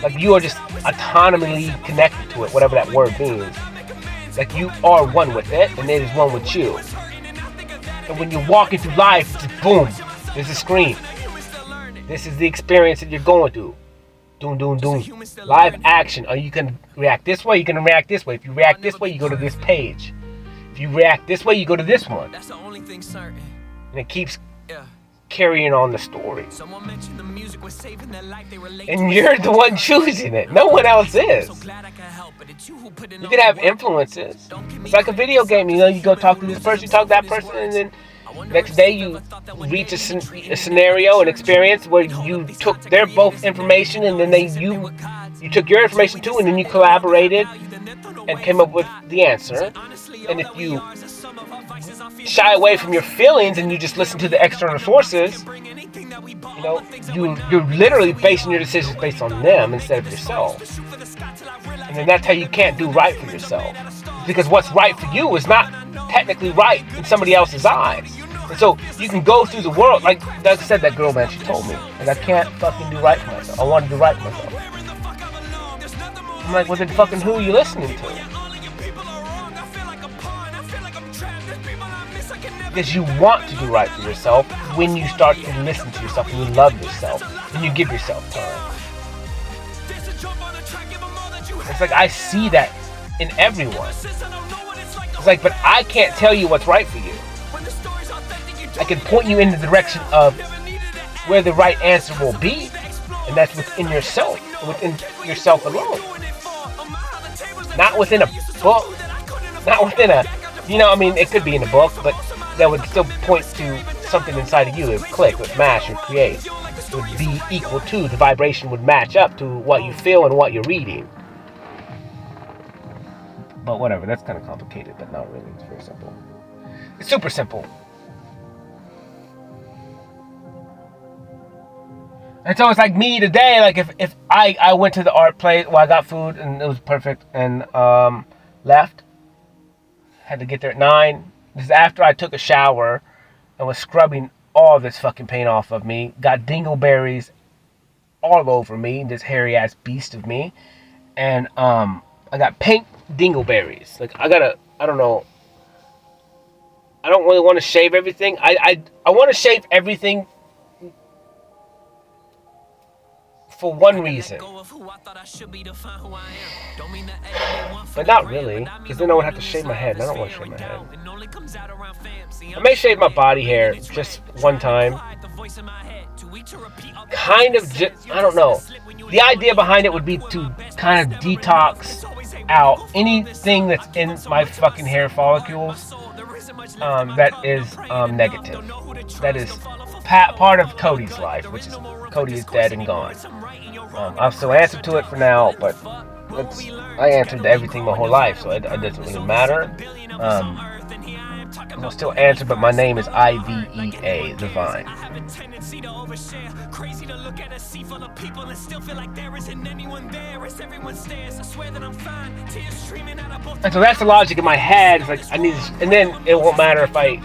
Like, you are just autonomously connected to it, whatever that word means. Like, you are one with it, and it is one with you. And when you're walking through life, it's just boom. There's a screen. This is the experience that you're going through. Doom, doom, doom. Live action. Or you can react this way, you can react this way. If you react this way, you go to this page. If you react this way, you go to this one. That's the only thing certain. And it keeps carrying on the story. And you're the one choosing it. No one else is. You can have influences. It's like a video game. You know, you go talk to this person, you talk to that person, and then next day you reach a scenario, an experience where you took their both information, and then you took your information too, and then you collaborated and came up with the answer. And if you shy away from your feelings and you just listen to the external sources, you know, you're literally basing your decisions based on them instead of yourself. And then that's how you can't do right for yourself. Because what's right for you is not technically right in somebody else's eyes. And so you can go through the world, like I said, that girl, man, she told me, like, I can't fucking do right for myself. I want to do right for myself. I'm like, well then fucking who are you listening to? because you want to do right for yourself when you start to listen to yourself and you love yourself and you give yourself time. It's like I see that in everyone. It's like, but I can't tell you what's right for you. I can point you in the direction of where the right answer will be, and that's within yourself alone. Not within a book, not within a, it could be in a book, but that would still point to something inside of you. It would click, it would match, it would create. It would be equal to, the vibration would match up to what you feel and what you're reading. But whatever, that's kind of complicated, but not really. It's very simple. It's super simple. And so it's like me today, like if I went to the art place, I got food and it was perfect, and left. Had to get there at 9. This is after I took a shower and was scrubbing all this fucking paint off of me. Got dingleberries all over me, this hairy ass beast of me. And I got pink dingleberries. Like I don't know. I don't really want to shave everything. I want to shave everything for one reason. But not really, because then I would have to shave my head, and I don't want to shave my head. I may shave my body hair just one time. Kind of, I don't know. The idea behind it would be to kind of detox out anything that's in my fucking hair follicles that is negative. That is part of Cody's life, which is Cody is dead and gone. I'll still answer to it for now, but I answered to everything my whole life, so it doesn't really matter. I'll still answer, but my name is IVEA, the Vine. And so that's the logic in my head. It's like I need, and then it won't matter if I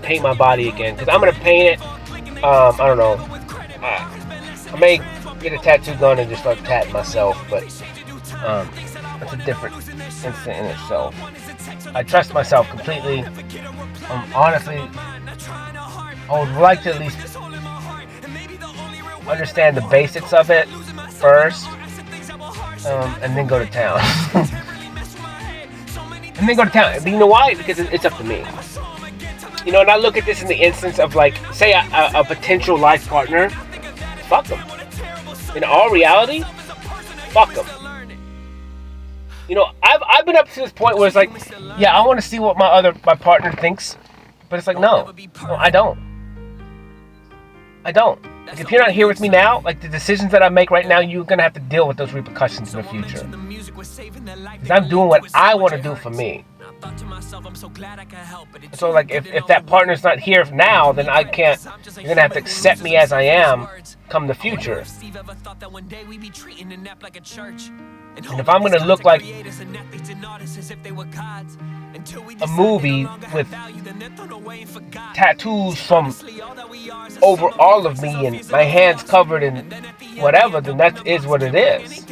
paint my body again, because I'm gonna paint it. I don't know. I may get a tattoo gun and just start tatting myself, but that's a different incident in itself. I trust myself completely. Honestly, I would like to at least understand the basics of it first, and then go to town. And then go to town. But you know why? Because it's up to me. And I look at this in the instance of, like, say a potential life partner. Fuck them. In all reality, fuck them. I've been up to this point where it's like, yeah, I want to see what my partner thinks, but it's like, no, I don't. Like, if you're not here with me now, like, the decisions that I make right now, you're gonna have to deal with those repercussions in the future. Because I'm doing what I want to do for me. So, like, if that partner's not here now, then I can't. You're gonna have to accept me as I am, come the future. And if I'm gonna look like a movie with tattoos from over all of me and my hands covered in whatever, then that is what it is.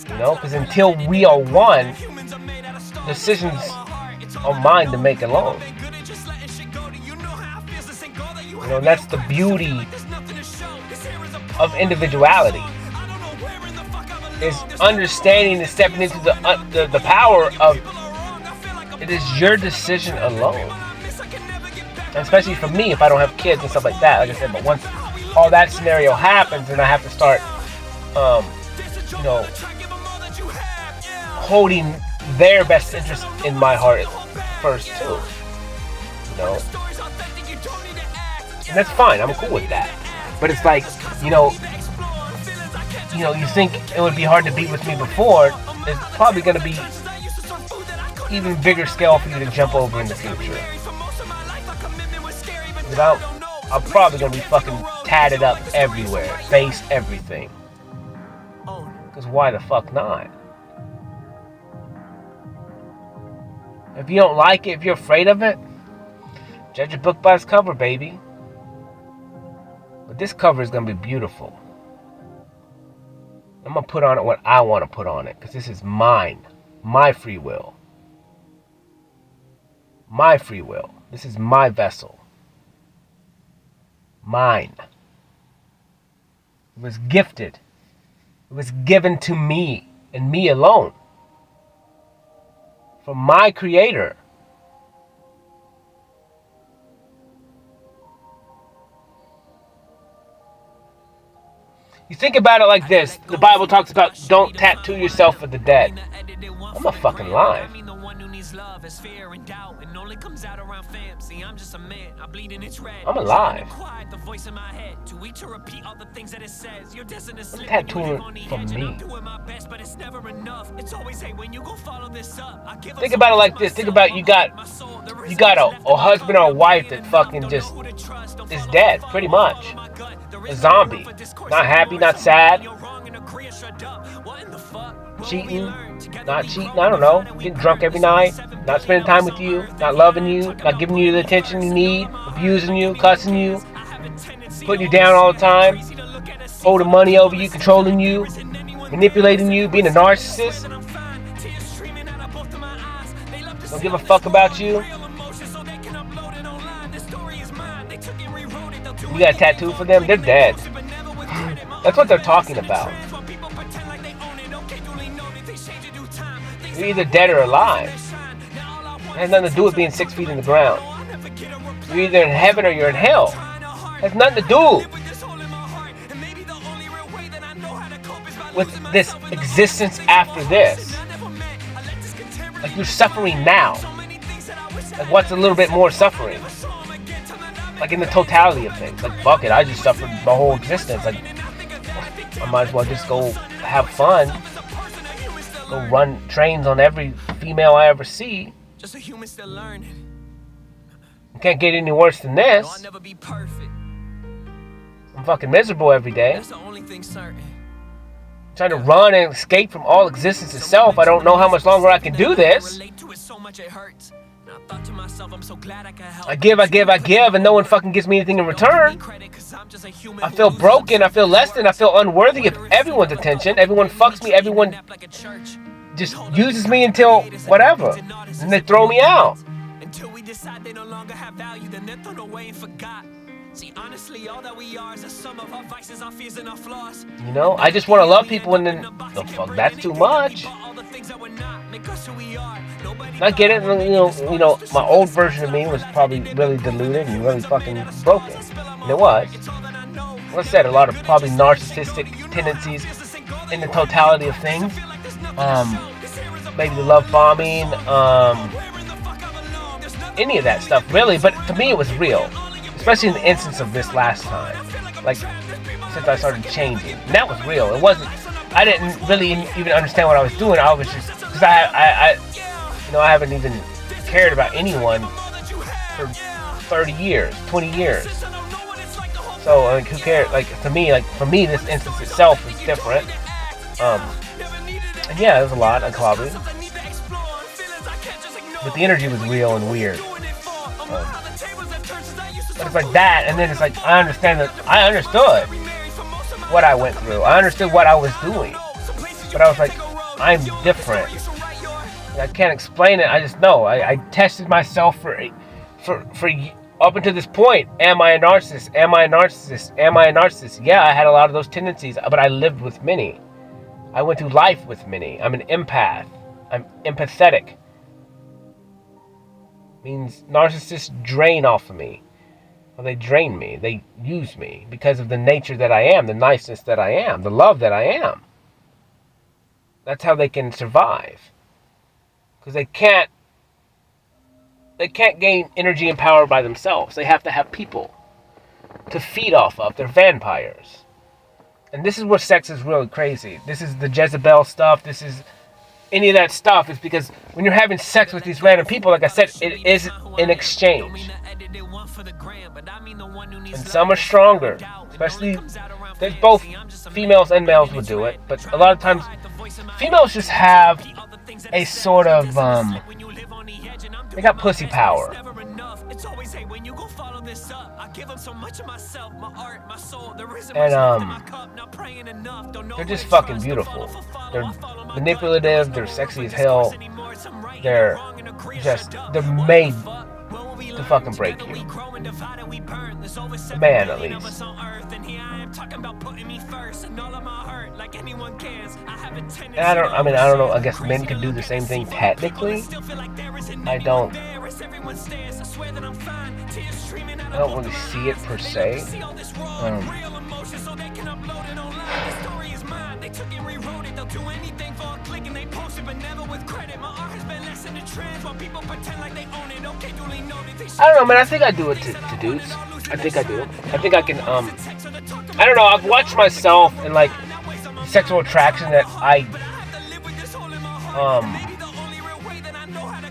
Because until we are one, decisions are mine to make alone. And that's the beauty of individuality, is understanding and stepping into the power of it is your decision alone. And especially for me, if I don't have kids and stuff like that, like I said, but once all that scenario happens, then I have to start holding their best interest in my heart first too. And that's fine, I'm cool with that. But it's like, you think it would be hard to be with me before, it's probably going to be even bigger scale for you to jump over in the future. I'm probably going to be fucking tatted up everywhere, face, everything. Because why the fuck not? If you don't like it, if you're afraid of it, judge a book by its cover, baby. But this cover is going to be beautiful. I'm going to put on it what I want to put on it. Because this is mine. My free will. My free will. This is my vessel. Mine. It was gifted. It was given to me and me alone. From my creator. You think about it like this. The Bible talks about don't tattoo yourself for the dead. I'm a fucking alive. I'm alive. I'm tattooing from me. Think about it like this. Think about you got a husband or a wife that fucking just is dead, pretty much. A zombie. Not happy, not sad. Cheating, not cheating, I don't know. Getting drunk every night. Not spending time with you. Not loving you. Not giving you the attention you need. Abusing you, cussing you. Putting you down all the time. Holding money over you, controlling you. Manipulating you, being a narcissist. Don't give a fuck about you. You got a tattoo for them? They're dead. That's what they're talking about. You're either dead or alive. It has nothing to do with being 6 feet in the ground. You're either in heaven or you're in hell. It has nothing to do with this existence after this. Like you're suffering now. Like what's a little bit more suffering? Like in the totality of things. Like fuck it, I just suffered my whole existence. Like I might as well just go have fun. Go run trains on every female I ever see. Just a human still learning. You can't get any worse than this. I'll never be perfect. I'm fucking miserable every day. That's the only thing certain. Trying to run and escape from all existence itself. I don't know how much longer I can do this. I give, and no one fucking gives me anything in return. I feel broken, I feel less than, I feel unworthy of everyone's attention. Everyone fucks me, everyone just uses me until whatever. And they throw me out. Until we decide they no longer have value, then they're thrown away and forgot. See, honestly, all that we are is a sum of our vices, our fears, and our flaws. You know, I just want to love people and then, oh fuck, that's too much. I get it, you know, my old version of me was probably really diluted and really fucking broken. And it was. Like I said, a lot of probably narcissistic tendencies in the totality of things. Maybe the love bombing, any of that stuff, really. But to me, it was real. Especially in the instance of this last time. Like, since I started changing. And that was real. It wasn't, I didn't really even understand what I was doing. I was just, because I haven't even cared about anyone for 30 years, 20 years. So, like, who cares? Like, to me, like, for me, this instance itself is different. And yeah, it was a lot of clubbing. But the energy was real and weird. But it's like that, and then it's like, I understood what I went through. I understood what I was doing. But I was like, I'm different. And I can't explain it, I just know. I tested myself for up until this point. Am I a narcissist? Am I a narcissist? Am I a narcissist? Yeah, I had a lot of those tendencies, but I lived with many. I went through life with many. I'm an empath. I'm empathetic. Means narcissists drain off of me. Well, they drain me. They use me because of the nature that I am, the niceness that I am, the love that I am. That's how they can survive. Because they can't gain energy and power by themselves. They have to have people to feed off of. They're vampires. And this is where sex is really crazy. This is the Jezebel stuff. This is any of that stuff. Is because when you're having sex with these random people, like I said, it is an exchange. And some are stronger. Especially, there's both females and males would do it. But a lot of times, females just have a sort of, they got pussy power. It's always hate when you go follow this up. I give them so much of myself, my art, my soul. There isn't much left in my cup, not praying enough. They're just fucking beautiful. They're manipulative, they're sexy as hell. They're made to fucking break you. The man, at least. And I don't know, I guess men can do the same thing technically. I don't really see it per se. I don't know, man. I think I do it to dudes. I think I do. I think I can, I don't know. I've watched myself and, like, sexual attraction that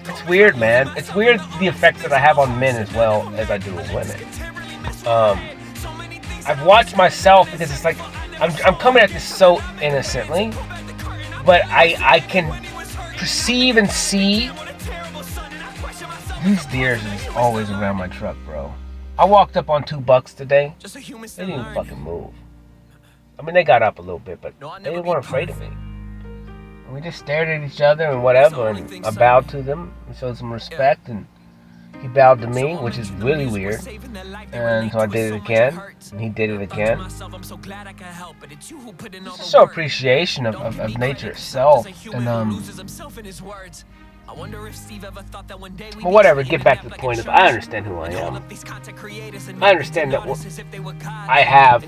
it's weird, man. It's weird the effects that I have on men as well as I do with women. I've watched myself because it's like, I'm coming at this so innocently, but I can perceive and see. These deers is always around my truck, bro. I walked up on 2 bucks today. They didn't even fucking move. I mean, they got up a little bit, but they weren't afraid of me. We just stared at each other and whatever, and I bowed to them and showed some respect, and he bowed to me, which is really weird. And so I did it again, and he did it again. Just to show appreciation of nature itself. And but whatever, get back to the point of, I understand who I am. I understand that I have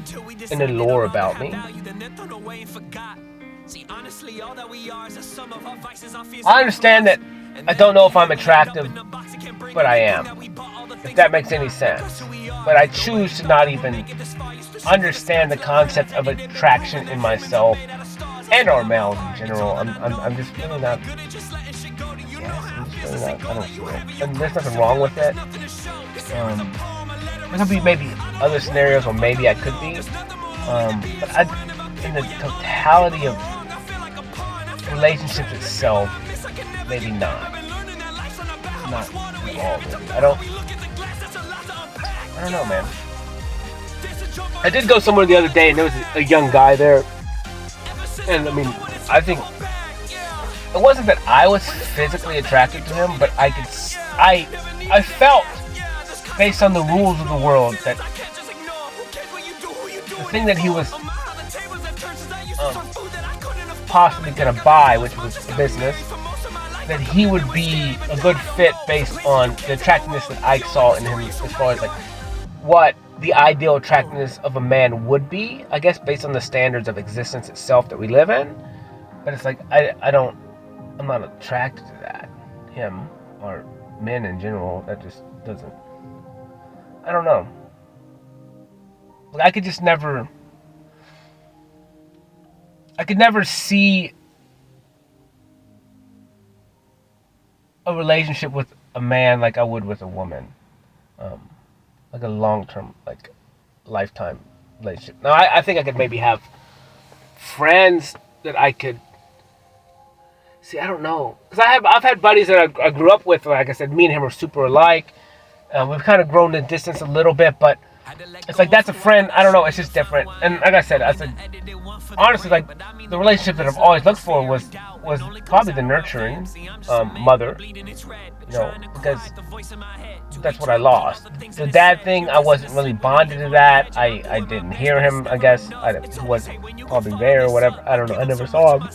an allure about me. I understand that I don't know if I'm attractive, but I am. If that makes any sense. But I choose to not even understand the concept of attraction in myself and our males in general. I'm just really not. I don't see it. And there's nothing wrong with it. There could be maybe other scenarios where maybe I could be. But in the totality of relationships itself, maybe not. Not at all, maybe. I don't know, man. I did go somewhere the other day and there was a young guy there. And I mean, I think it wasn't that I was physically attracted to him, but I felt, based on the rules of the world, that the thing that he was possibly going to buy, which was the business, that he would be a good fit based on the attractiveness that I saw in him, as far as like what the ideal attractiveness of a man would be, I guess, based on the standards of existence itself that we live in. But it's like, I'm not attracted to that, him, or men in general. That just doesn't, I don't know. Like, I could never see a relationship with a man like I would with a woman. Like a long-term, like, lifetime relationship. Now, I think I could maybe have friends that I could... See, I don't know. Because I've had buddies that I grew up with, like I said, me and him are super alike. We've kind of grown in distance a little bit, but it's like, that's a friend. I don't know, it's just different. And like I said, honestly, like, the relationship that I've always looked for was probably the nurturing mother, you know, because that's what I lost. The dad thing, I wasn't really bonded to that. I didn't hear him, I guess. He wasn't probably there or whatever. I don't know, I never saw him.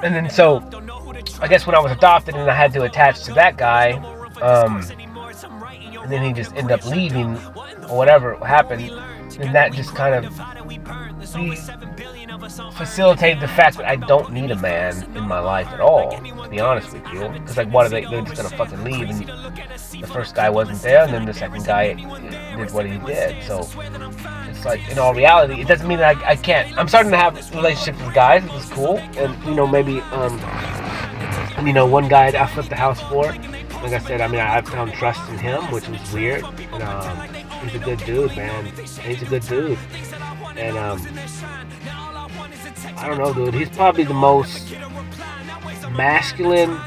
And then so, I guess when I was adopted and I had to attach to that guy, and then he just ended up leaving, or whatever happened, and that just kind of facilitated the fact that I don't need a man in my life at all, to be honest with you. Because, like, what are they're just gonna fucking leave, and the first guy wasn't there, and then the second guy did what he did. So it's like, in all reality, it doesn't mean that I can't. I'm starting to have relationships with guys, which is cool, and, you know, maybe one guy I flipped the house for. Like I said, I mean, I found trust in him, which was weird. And, he's a good dude, man. He's a good dude. And, I don't know, dude. He's probably the most masculine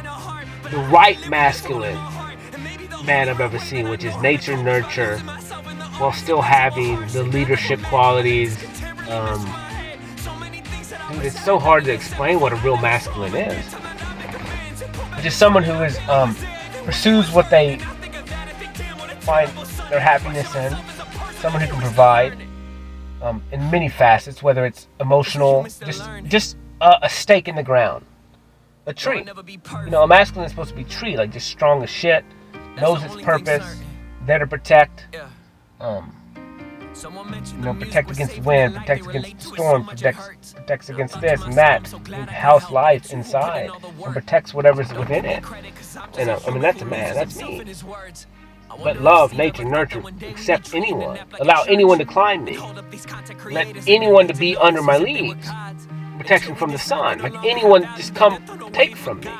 the right masculine man I've ever seen, which is nature nurture, while still having the leadership qualities. Dude, it's so hard to explain what a real masculine is. Just someone who is pursues what they find their happiness in. Someone who can provide in many facets, whether it's emotional, just a stake in the ground, a tree. You know, a masculine is supposed to be a tree, like just strong as shit, knows its purpose, there to protect. Protect against wind, protect against storm, protects against this and that, house life inside, and protects whatever's within it. And I mean, that's a man, that's me. But love, nature, nurture, accept anyone, allow anyone to climb me, let anyone to be under my leaves, protection from the sun, like anyone just come take from me.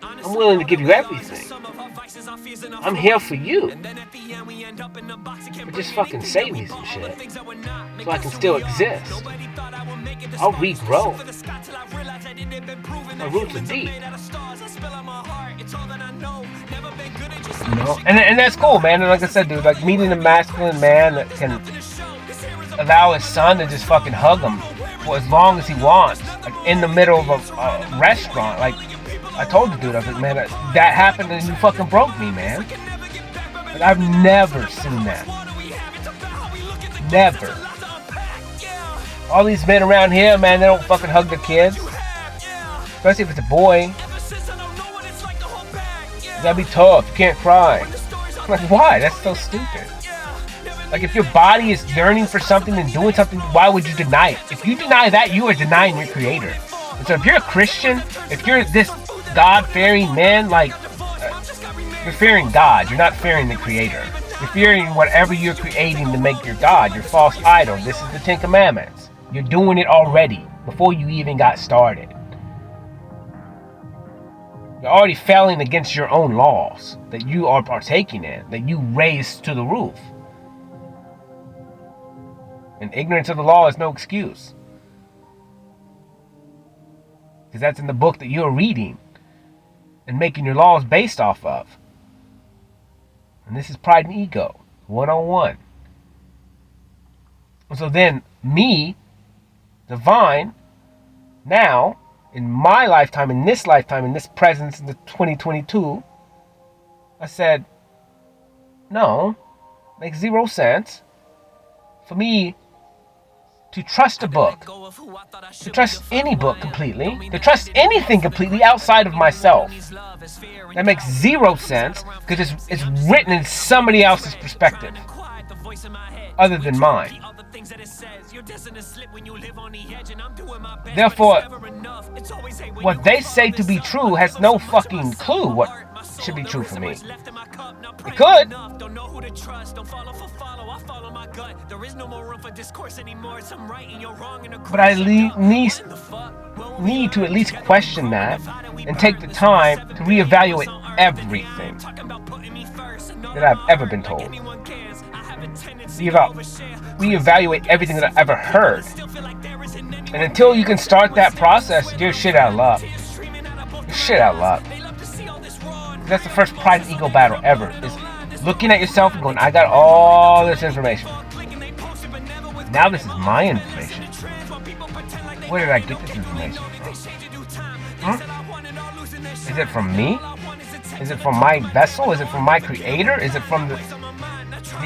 I'm willing to give you everything. I'm here for you. But just fucking save me some shit so I can still exist. I'll regrow. My roots are deep. You know? And that's cool, man. And like I said, dude, like meeting a masculine man that can allow his son to just fucking hug him for as long as he wants, like in the middle of a restaurant. Like I told the dude, I was like, man, that happened and you fucking broke me, man. Like, I've never seen that. Never. All these men around here, man, they don't fucking hug their kids. Especially if it's a boy. You gotta be tough, you can't cry. I'm like, why? That's so stupid. Like, if your body is yearning for something and doing something, why would you deny it? If you deny that, you are denying your creator. And so if you're a Christian, if you're this God-fearing man, like, you're fearing God, you're not fearing the creator. You're fearing whatever you're creating to make your God, your false idol. This is the Ten Commandments. You're doing it already, before you even got started. You're already failing against your own laws that you are partaking in, that you raised to the roof. And ignorance of the law is no excuse. Because that's in the book that you're reading and making your laws based off of. And this is pride and ego, 101. So then, me, divine, now, in my lifetime, in this presence, in the 2022, I said, no, makes zero sense for me to trust a book, to trust any book completely, to trust anything completely outside of myself. That makes zero sense because it's written in somebody else's perspective other than mine. Therefore, what they say to be true has no fucking clue what should be true for me. It could. But I need to at least question that and take the time to reevaluate everything that I've ever been told. Reevaluate everything that I've ever heard. And until you can start that process, you're shit out of luck. You're shit out of luck. That's the first pride and ego battle ever, is looking at yourself and going, I got all this information. Now this is my information. Where did I get this information from? Is it from me? Is it from my vessel? Is it from my creator? Is it from the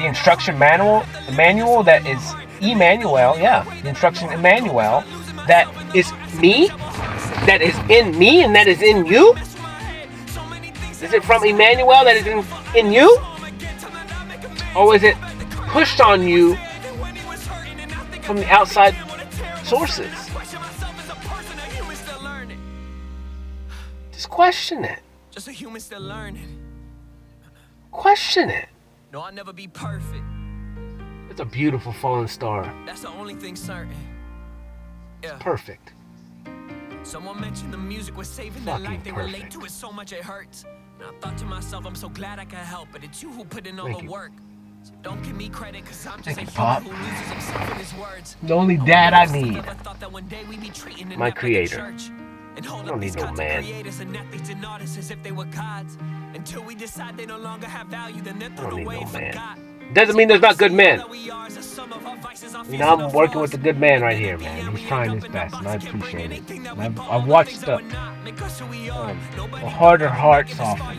instruction manual? The manual that is Emmanuel, the instruction Emmanuel that is me, that is in me, and that is in you? Is it from Emmanuel that is in you? Or is it pushed on you from the outside sources? Just question it. Just a human still learning. Question it. No, I'll never be perfect. It's a beautiful fallen star. That's the only thing certain. Yeah. It's perfect. Someone mentioned the music was saving their life. They relate to it so much it hurts. And I thought to myself, I'm so glad I could help, but it's you who put in all the work. So don't give me credit, cause I'm just a human who loses himself in his words. The only dad I need. My creator. And hold don't up need these no content man. creators and athletes and artists as if they were gods. Until we decide they no longer have value, then they're thrown away and forgot. Doesn't mean there's not good men. You know, I'm working with a good man right here, man. He's trying his best, and I appreciate it. And I've watched the harder heart soften.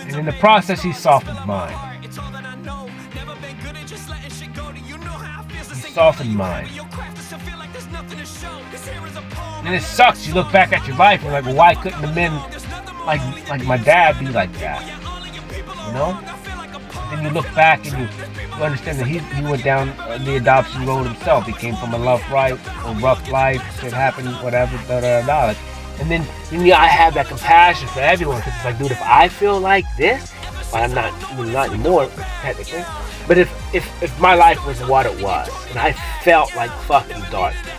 And in the process, he softened mine. He softened mine. And it sucks. You look back at your life and you're like, well, why couldn't the men like my dad be like that? You know? Then you look back and you understand that he went down the adoption road himself. He came from a rough life, shit happened, whatever, da. And then I have that compassion for everyone, because it's like, dude, if I feel like this, well, I'm not anymore technically, but if my life was what it was, and I felt like fucking darkness,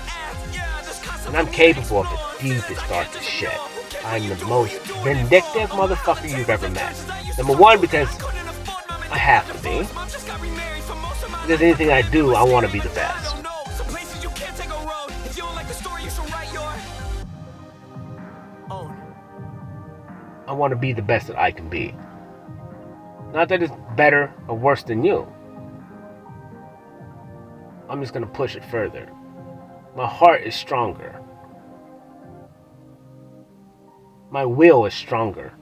and I'm capable of the deepest, darkest shit. I'm the most vindictive motherfucker you've ever met. Number one, because I have to be. Because anything I do, I want to be the best. I want to be the best that I can be. Not that it's better or worse than you. I'm just going to push it further. My heart is stronger. My will is stronger.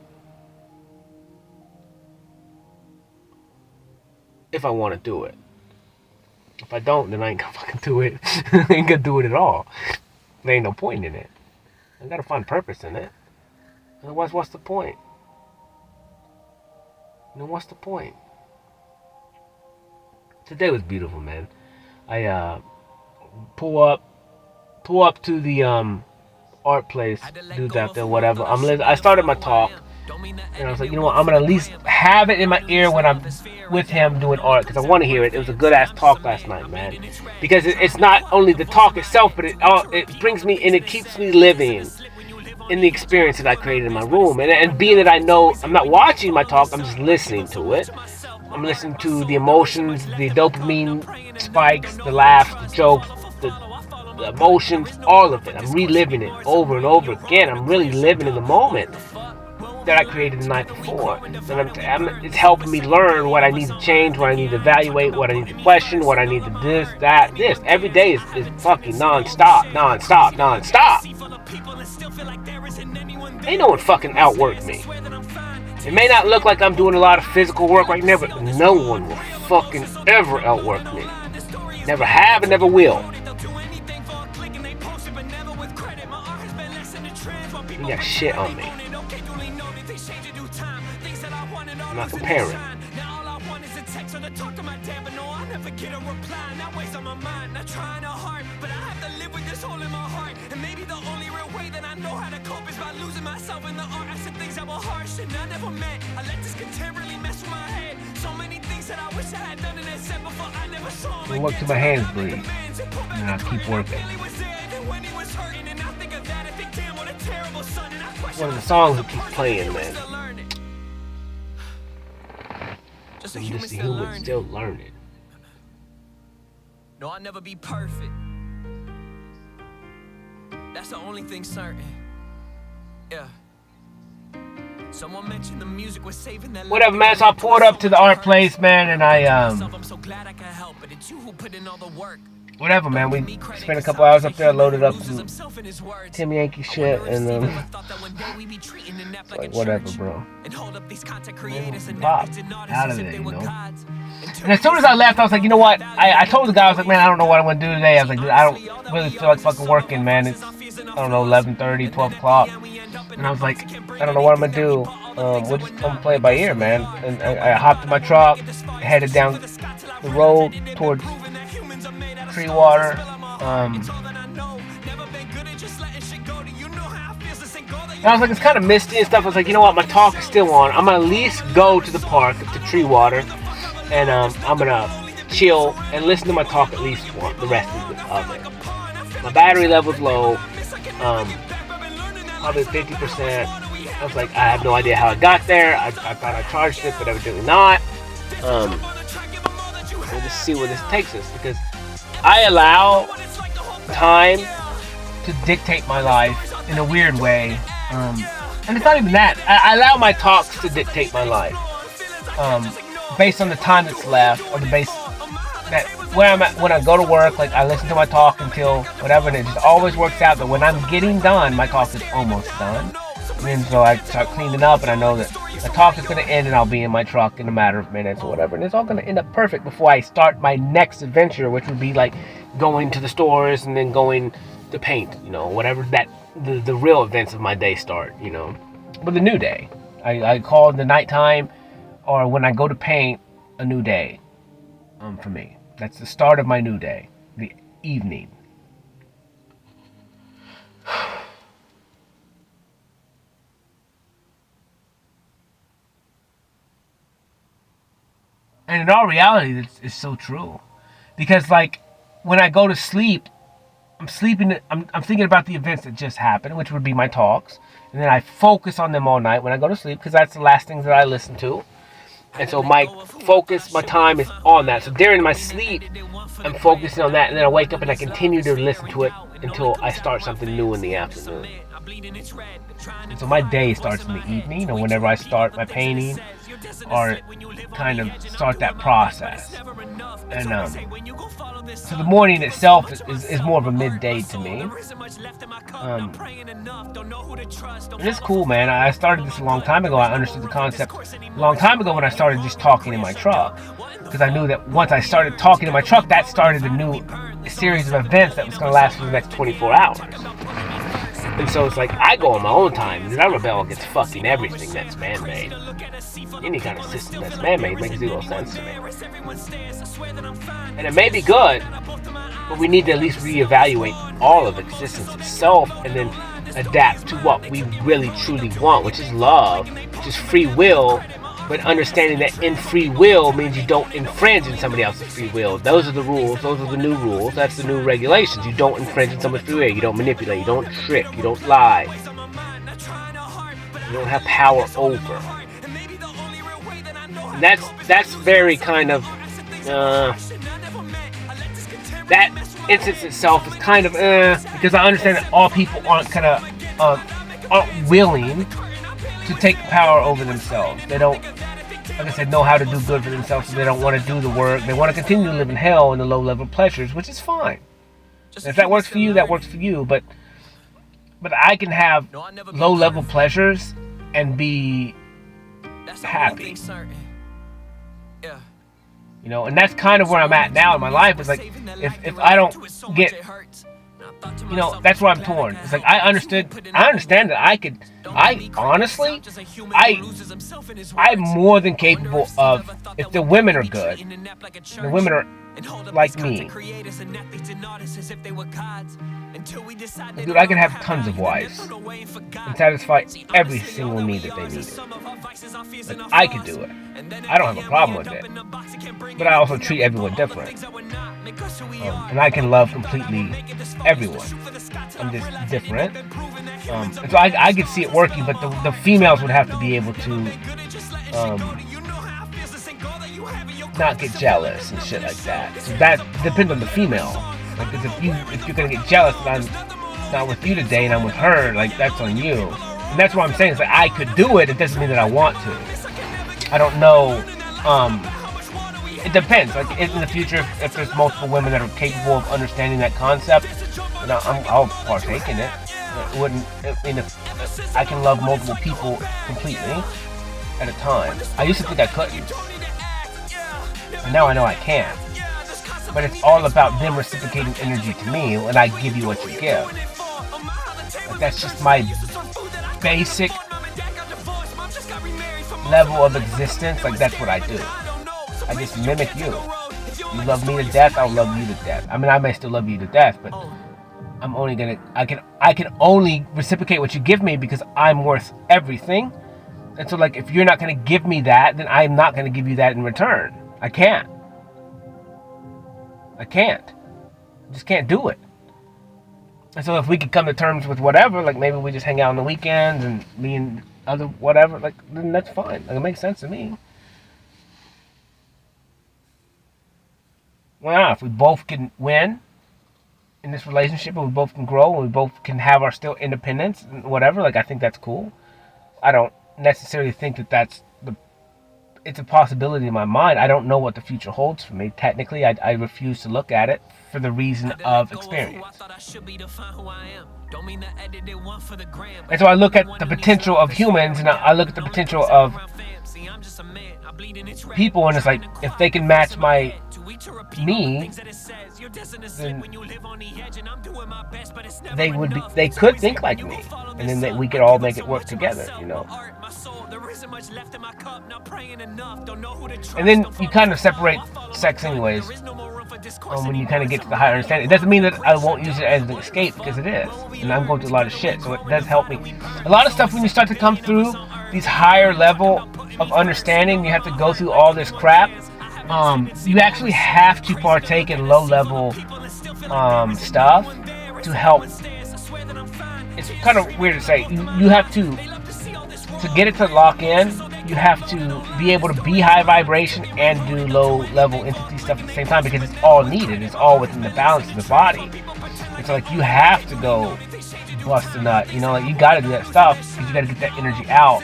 If I want to do it. If I don't, then I ain't gonna fucking do it. I ain't gonna do it at all. There ain't no point in it. I gotta find purpose in it. Otherwise, what's the point? What's the point? Today was beautiful, man. I pull up to the art place, dudes out there, whatever. I started my talk, and I was like, you know what? I'm gonna at least have it in my ear when I'm with him doing art, because I want to hear it. It was a good ass talk last night, man. Because it's not only the talk itself, but it brings me and it keeps me living in the experience that I created in my room. And being that I know I'm not watching my talk, I'm just listening to it. I'm listening to the emotions, the dopamine spikes, the laughs, the jokes, the emotions, all of it. I'm reliving it over and over again. I'm really living in the moment that I created the night before. And it's helping me learn what I need to change, what I need to evaluate, what I need to question, what I need to this. Every day is fucking non-stop. Ain't no one fucking outwork me. It may not look like I'm doing a lot of physical work right now, but no one will fucking ever outwork me. Never have and never will. You got shit on me. I'm not comparing. I work till my hands bleed, and I keep working. One of the songs that keeps playing, man. I'm just a human still learning. No, I'll never be perfect. That's the only thing certain. Yeah. Someone mentioned the music was saving that. Whatever, man. So I pulled up to the art place, man, and I'm so glad I can help, but it's you who put in all the work. Whatever, man. We spent a couple hours up there, loaded up some Tim Yankee shit, and like, whatever, bro. Pop out of there, you know. And as soon as I left, I was like, you know what? I told the guy, I was like, man, I don't know what I'm gonna do today. I was like, I don't really feel like fucking working, man. It's, I don't know, 11:30, 12 o'clock. And I was like, I don't know what I'm gonna do. We'll just come play it by ear, man. And I hopped in my truck, headed down the road towards Treewater. And I was like, it's kind of misty and stuff. I was like, you know what? My talk is still on. I'm gonna at least go to the park, to Treewater, and I'm gonna chill and listen to my talk at least for the rest of it. My battery level's low, probably 50%. I was like, I have no idea how I got there. I thought I charged it, but evidently not. We'll just see where this takes us, because I allow time to dictate my life in a weird way. And it's not even that. I allow my talks to dictate my life. Based on the time that's left, or the base that where I'm at when I go to work, like I listen to my talk until whatever, and it just always works out that when I'm getting done, my talk is almost done. And then so I start cleaning up, and I know that the talk is going to end, and I'll be in my truck in a matter of minutes or whatever, and it's all going to end up perfect before I start my next adventure, which would be like going to the stores and then going to paint, whatever that the real events of my day start, But the new day, I call the nighttime, or when I go to paint, a new day. For me, that's the start of my new day, the evening. And in all reality, it's so true, because like when I go to sleep, I'm thinking about the events that just happened, which would be my talks, and then I focus on them all night when I go to sleep, because that's the last things that I listen to. And so my time is on that. So during my sleep, I'm focusing on that, and then I wake up and I continue to listen to it until I start something new in the afternoon. And so my day starts in the evening, or whenever I start my painting, or kind of start that process. And so the morning itself is more of a midday to me. And it's cool, man. I started this a long time ago. I understood the concept a long time ago when I started just talking in my truck, because I knew that once I started talking in my truck, that started a new series of events that was going to last for the next 24 hours. And so it's like, I go on my own time, and then I rebel against fucking everything that's man-made. Any kind of system that's man-made makes zero sense to me. And it may be good, but we need to at least reevaluate all of existence itself, and then adapt to what we really truly want, which is love, which is free will, but understanding that in free will means you don't infringe in somebody else's free will. Those are the rules. Those are the new rules. That's the new regulations. You don't infringe in someone's free will. You don't manipulate. You don't trick. You don't lie. You don't have power over. And that's very kind of that instance itself is kind of because I understand that all people aren't willing to take power over themselves. They don't, like I said, know how to do good for themselves, so they don't want to do the work. They want to continue to live in hell in the low-level pleasures, which is fine. And if that works for you, that works for you. But I can have low-level pleasures and be happy. And that's kind of where I'm at now in my life. It's like, if I don't get, that's where I'm torn. It's like, I understand that I'm more than capable of, if the women are good, the women are like me. Dude, I can have tons of wives and satisfy every single need that they needed. Like, I could do it. I don't have a problem with it. But I also treat everyone different. And I can love completely everyone. I'm just different. And so I could see it working, but the females would have to be able to not get jealous and shit like that. So that depends on the female. Like, cause if you're gonna get jealous and I'm not with you today and I'm with her, like, that's on you. And that's what I'm saying. Is that I could do it. It doesn't mean that I want to. I don't know. It depends. Like, in the future, if there's multiple women that are capable of understanding that concept, then I'll partake in it. If I can love multiple people completely at a time. I used to think I couldn't, and now I know I can. But it's all about them reciprocating energy to me, and I give you what you give. Like, that's just my basic level of existence. Like, that's what I do. I just mimic you. You love me to death, I'll love you to death. I mean, I may still love you to death, but I can only reciprocate what you give me because I'm worth everything. And so, like, if you're not gonna give me that, then I'm not gonna give you that in return. I can't. I just can't do it. And so if we could come to terms with whatever, like maybe we just hang out on the weekends and me and other whatever, like, then that's fine. Like, it makes sense to me. Well, if we both can win in this relationship, and we both can grow, and we both can have our still independence and whatever. Like, I think that's cool. I don't necessarily think that it's a possibility in my mind. I don't know what the future holds for me. Technically, I refuse to look at it for the reason of experience. And so I look at the potential of humans, and I look at the potential of people, and it's like, if they can match me, then they could think like me, and then we could all make it work together, you know. And then you kind of separate sex anyways, when you kind of get to the higher understanding. It doesn't mean that I won't use it as an escape, because it is, and I'm going through a lot of shit, so it does help me. A lot of stuff, when you start to come through these higher level of understanding, you have to go through all this crap. You actually have to partake in low level stuff to help. It's kind of weird to say. You have to get it to lock in. You have to be able to be high vibration and do low level entity stuff at the same time, because it's all needed. It's all within the balance of the body. It's like you have to go bust a nut. You know, like, you got to do that stuff because you got to get that energy out.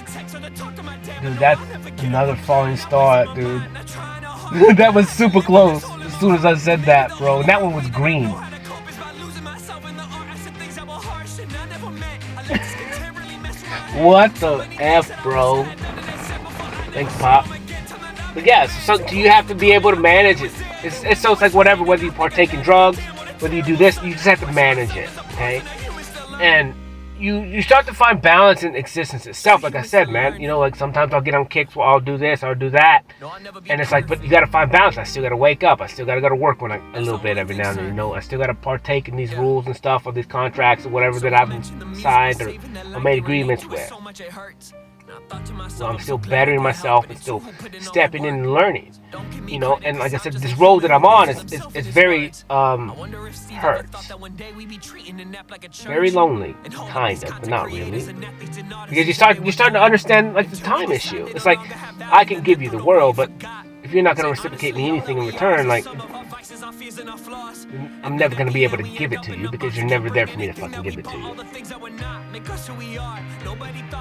Dude, that's another falling star, dude. That was super close as soon as I said that, bro. And that one was green. What the F, bro? Thanks, Pop. But yeah, so you have to be able to manage it. It's like whatever, whether you partake in drugs, whether you do this, you just have to manage it, okay? And you start to find balance in existence itself. Like I said, man, you know, like sometimes I'll get on kicks where I'll do this or do that, and it's like, but you gotta find balance. I still gotta wake up. I still gotta go to work a little bit every now and then. You know, I still gotta partake in these rules and stuff, or these contracts or whatever that I've signed or made agreements with. So I'm still bettering myself and still stepping in and learning, you know. And like I said, this road that I'm on is very hurts, very lonely, kind of, but not really, because you're starting to understand, like, the time issue. It's like, I can give you the world, but if you're not going to reciprocate me anything in return, like, I'm never going to be able to give it to you, because you're never there for me to fucking give it to you.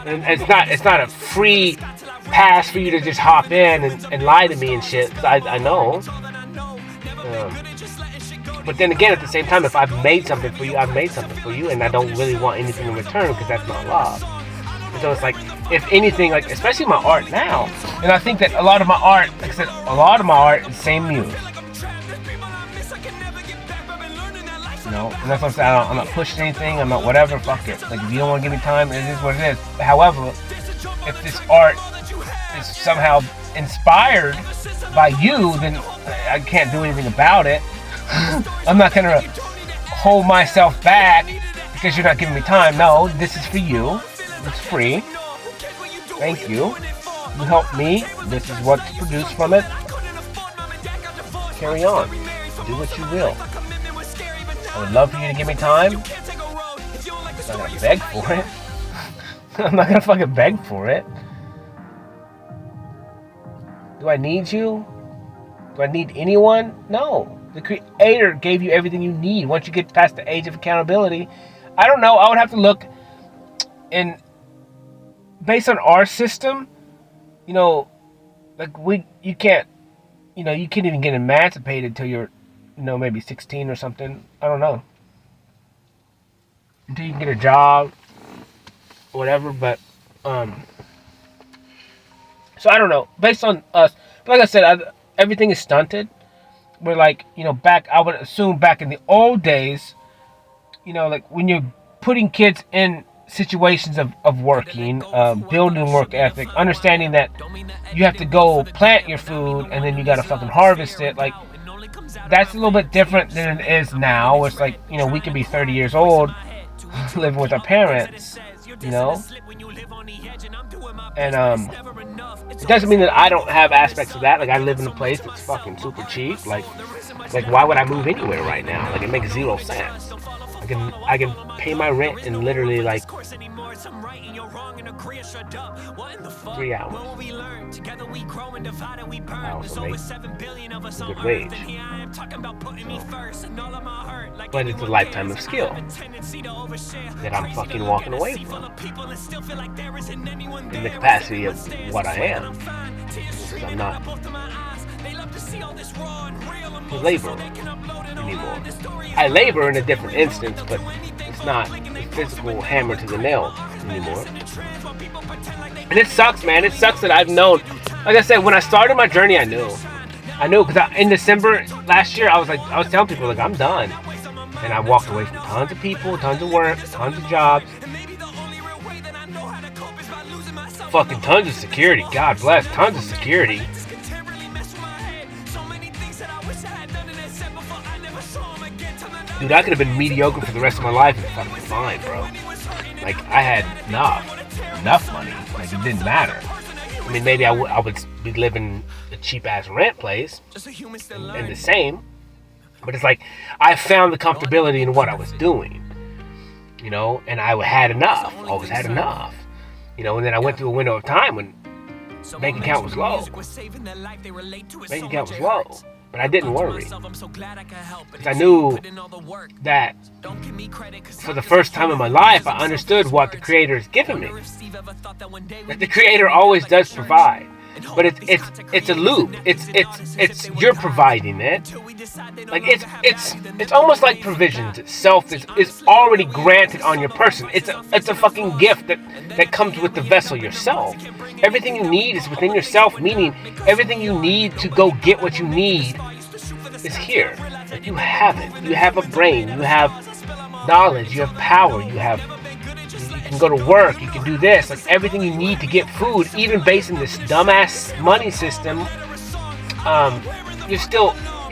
And it's not a free pass for you to just hop in and lie to me and shit. I know. But then again, at the same time, if I've made something for you, I've made something for you, and I don't really want anything in return, because that's not love. And so it's like, if anything, like, especially my art now, and I think that a lot of my art, like I said, a lot of my art is same muse. You know, and that's what I'm saying. I'm not pushing anything. I'm not whatever. Fuck it. Like, if you don't want to give me time, it is what it is. However, if this art is somehow inspired by you, then I can't do anything about it. I'm not gonna hold myself back because you're not giving me time. No, this is for you. It's free. Thank you. You helped me. This is what's produced from it. Carry on. Do what you will. I would love for you to give me time. I'm not gonna beg for it. I'm not gonna fucking beg for it. Do I need you? Do I need anyone? No. The Creator gave you everything you need. Once you get past the age of accountability, I don't know. I would have to look, and based on our system, you know, like you can't even get emancipated till you're, you know, maybe 16 or something. I don't know. Until you can get a job, whatever. But so I don't know. Based on us, but like I said, everything is stunted. We're like, you know, I would assume back in the old days, you know, like when you're putting kids in situations of working, building work ethic, understanding that you have to go plant your food and then you got to fucking harvest it. Like, that's a little bit different than it is now. It's like, you know, we can be 30 years old living with our parents, you know, and it doesn't mean that I don't have aspects of that. Like, I live in a place that's fucking super cheap. Like why would I move anywhere right now? Like, it makes zero sense. Like, I can pay my rent in literally like 3 hours. I also make a good wage. But it's a lifetime of skill that I'm fucking walking away from in the capacity of what I am. Because I'm not a laborer anymore. I labor in a different instance, but it's not a physical hammer to the nail anymore. And it sucks, man. It sucks that I've known. Like I said, when I started my journey, I knew because in December last year, I was telling people like I'm done, and I walked away from tons of people, tons of work, tons of jobs, fucking tons of security. God bless, tons of security. Dude, I could have been mediocre for the rest of my life and fucking fine, bro. Like, I had enough money. Like, it didn't matter. I mean, maybe I would be living a cheap-ass rent place and the same. But it's like, I found the comfortability in what I was doing. You know, and I had enough. Always had enough. You know, and then I went through a window of time when bank account was low. Bank account was low. But I didn't worry, because I knew that for the first time in my life, I understood what the Creator has given me. That the Creator always does provide, but it's a loop. It's you're providing it. Like it's almost like provisions itself is already granted on your person. It's a fucking gift that comes with the vessel yourself. Everything you need is within yourself, meaning everything you need to go get what you need is here. Like you have it. You have a brain. You have knowledge. You have power. You can go to work. You can do this. Like everything you need to get food, even based in this dumbass money system, you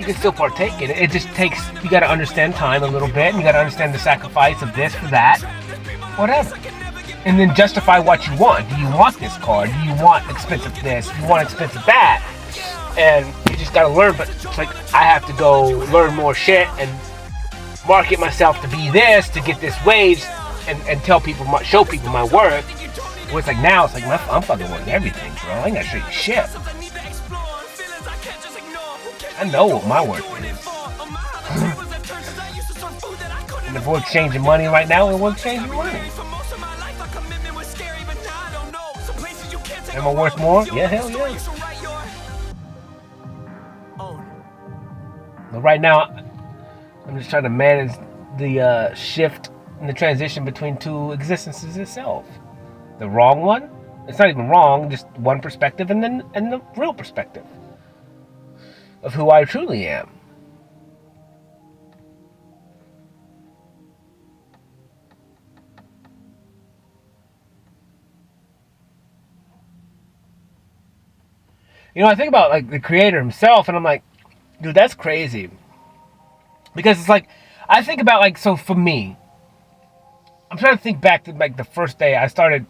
can still partake in it. It just takes, you got to understand time a little bit, and you got to understand the sacrifice of this for that, whatever. And then justify what you want. Do you want this car? Do you want expensive this? Do you want expensive that? And you just gotta learn, but it's like I have to go learn more shit and market myself to be this, to get this wage, and tell people, show people my worth. Well, it's like now, it's like I'm fucking worth everything, bro. I ain't gotta show you shit. I know what my worth is. And if we're exchanging money right now, we're exchanging money. Am I worth more? Yeah, hell yeah. But right now, I'm just trying to manage the shift and the transition between two existences itself. The wrong one, it's not even wrong, just one perspective, and the real perspective of who I truly am. You know, I think about like the Creator himself, and I'm like, dude, that's crazy. Because it's like, I think about like, so for me, I'm trying to think back to like the first day I started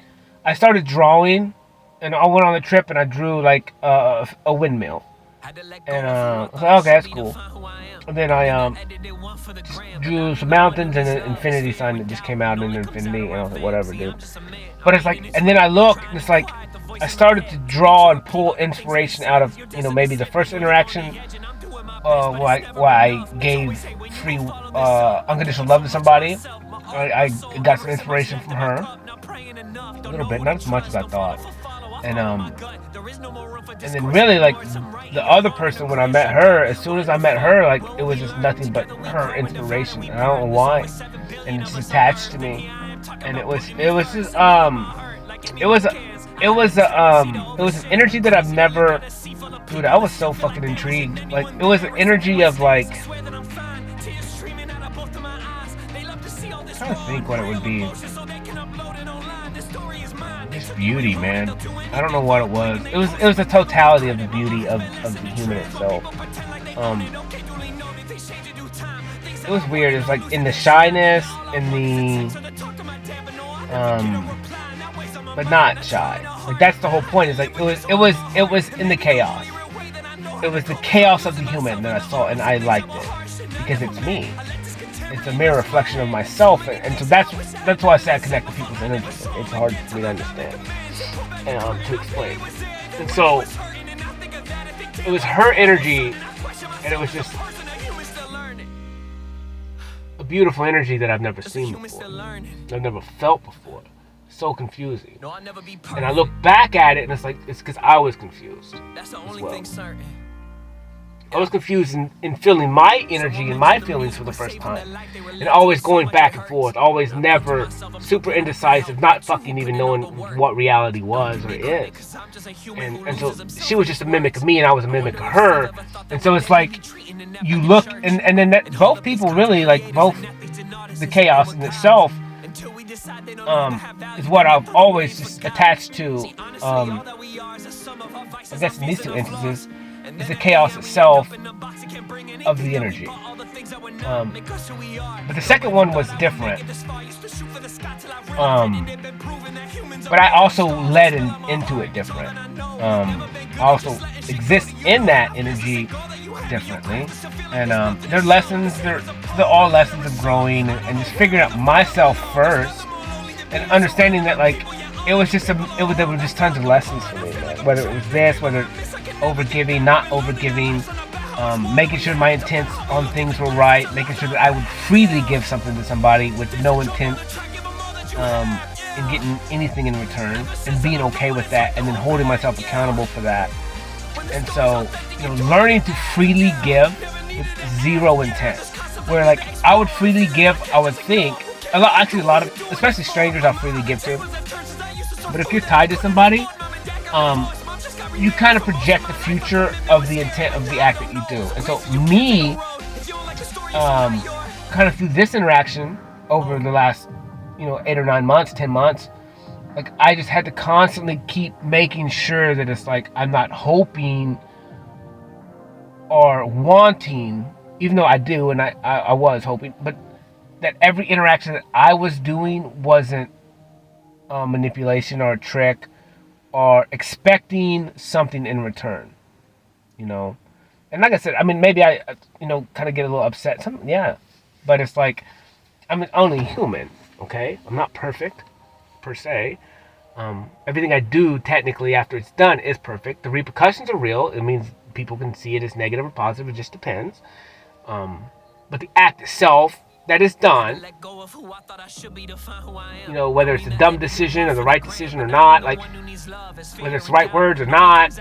drawing, and I went on a trip and I drew like a windmill. And I was like, okay, that's cool. And then I just drew some mountains and an infinity sign that just came out in infinity, and I was like, whatever, dude. But it's like, and then I look, and it's like, I started to draw and pull inspiration out of, you know, maybe the first interaction where I gave free unconditional love to somebody. I got some inspiration from her, a little bit, not as much as I thought. And then really, like, the other person, when I met her, as soon as I met her, like, it was just nothing but her inspiration. And I don't know why. And it's attached to me. And it was just, it was an energy that I've never, dude, I was so fucking intrigued. Like, it was an energy of, like, I'm trying to think what it would be. Just beauty, man. I don't know what it was. It was the totality of the beauty of the human itself. It was weird. It was like in the shyness, in the but not shy. Like that's the whole point. Is like it was in the chaos. It was the chaos of the human that I saw, and I liked it because it's me. it's a mirror reflection of myself, and so that's why I say I connect with people's energy. It's hard for me to understand and to explain. And so it was her energy, and it was just a beautiful energy that I've never seen before. I've never felt before. So confusing. And I look back at it, and it's like, it's because I was confused. That's the only thing certain. I was confused in feeling my energy and my feelings for the first time. And always going back and forth. Always never super indecisive. Not fucking even knowing what reality was or is. And so she was just a mimic of me and I was a mimic of her. And so it's like, you look, and then both people really, like, both the chaos in itself is what I've always just attached to, I guess in these two instances, is the chaos itself of the energy. But the second one was different. But I also led into it different. I also exist in that energy differently. And they're lessons, they're all lessons of growing and just figuring out myself first and understanding that, like, there were just tons of lessons for me, man. Whether it was this, whether overgiving, not overgiving, making sure my intents on things were right, making sure that I would freely give something to somebody with no intent in getting anything in return, and being okay with that, and then holding myself accountable for that. And so, learning to freely give with zero intent. Where, like, I would freely give, I would think, a lot of, especially strangers, I'll freely give to. But if you're tied to somebody, you kind of project the future of the intent of the act that you do. And so me, kind of through this interaction over the last, 8 or 9 months, 10 months, like, I just had to constantly keep making sure that it's like, I'm not hoping or wanting, even though I do, and I was hoping, but that every interaction that I was doing wasn't manipulation or a trick or expecting something in return, And like I said, I mean, maybe I, kind of get a little upset. But it's like, I'm only human, okay? I'm not perfect, per se. Everything I do, technically, after it's done, is perfect. The repercussions are real. It means people can see it as negative or positive. It just depends. But the act itself, that is done, whether it's a dumb decision or the right decision or not, like, whether it's the right words or not,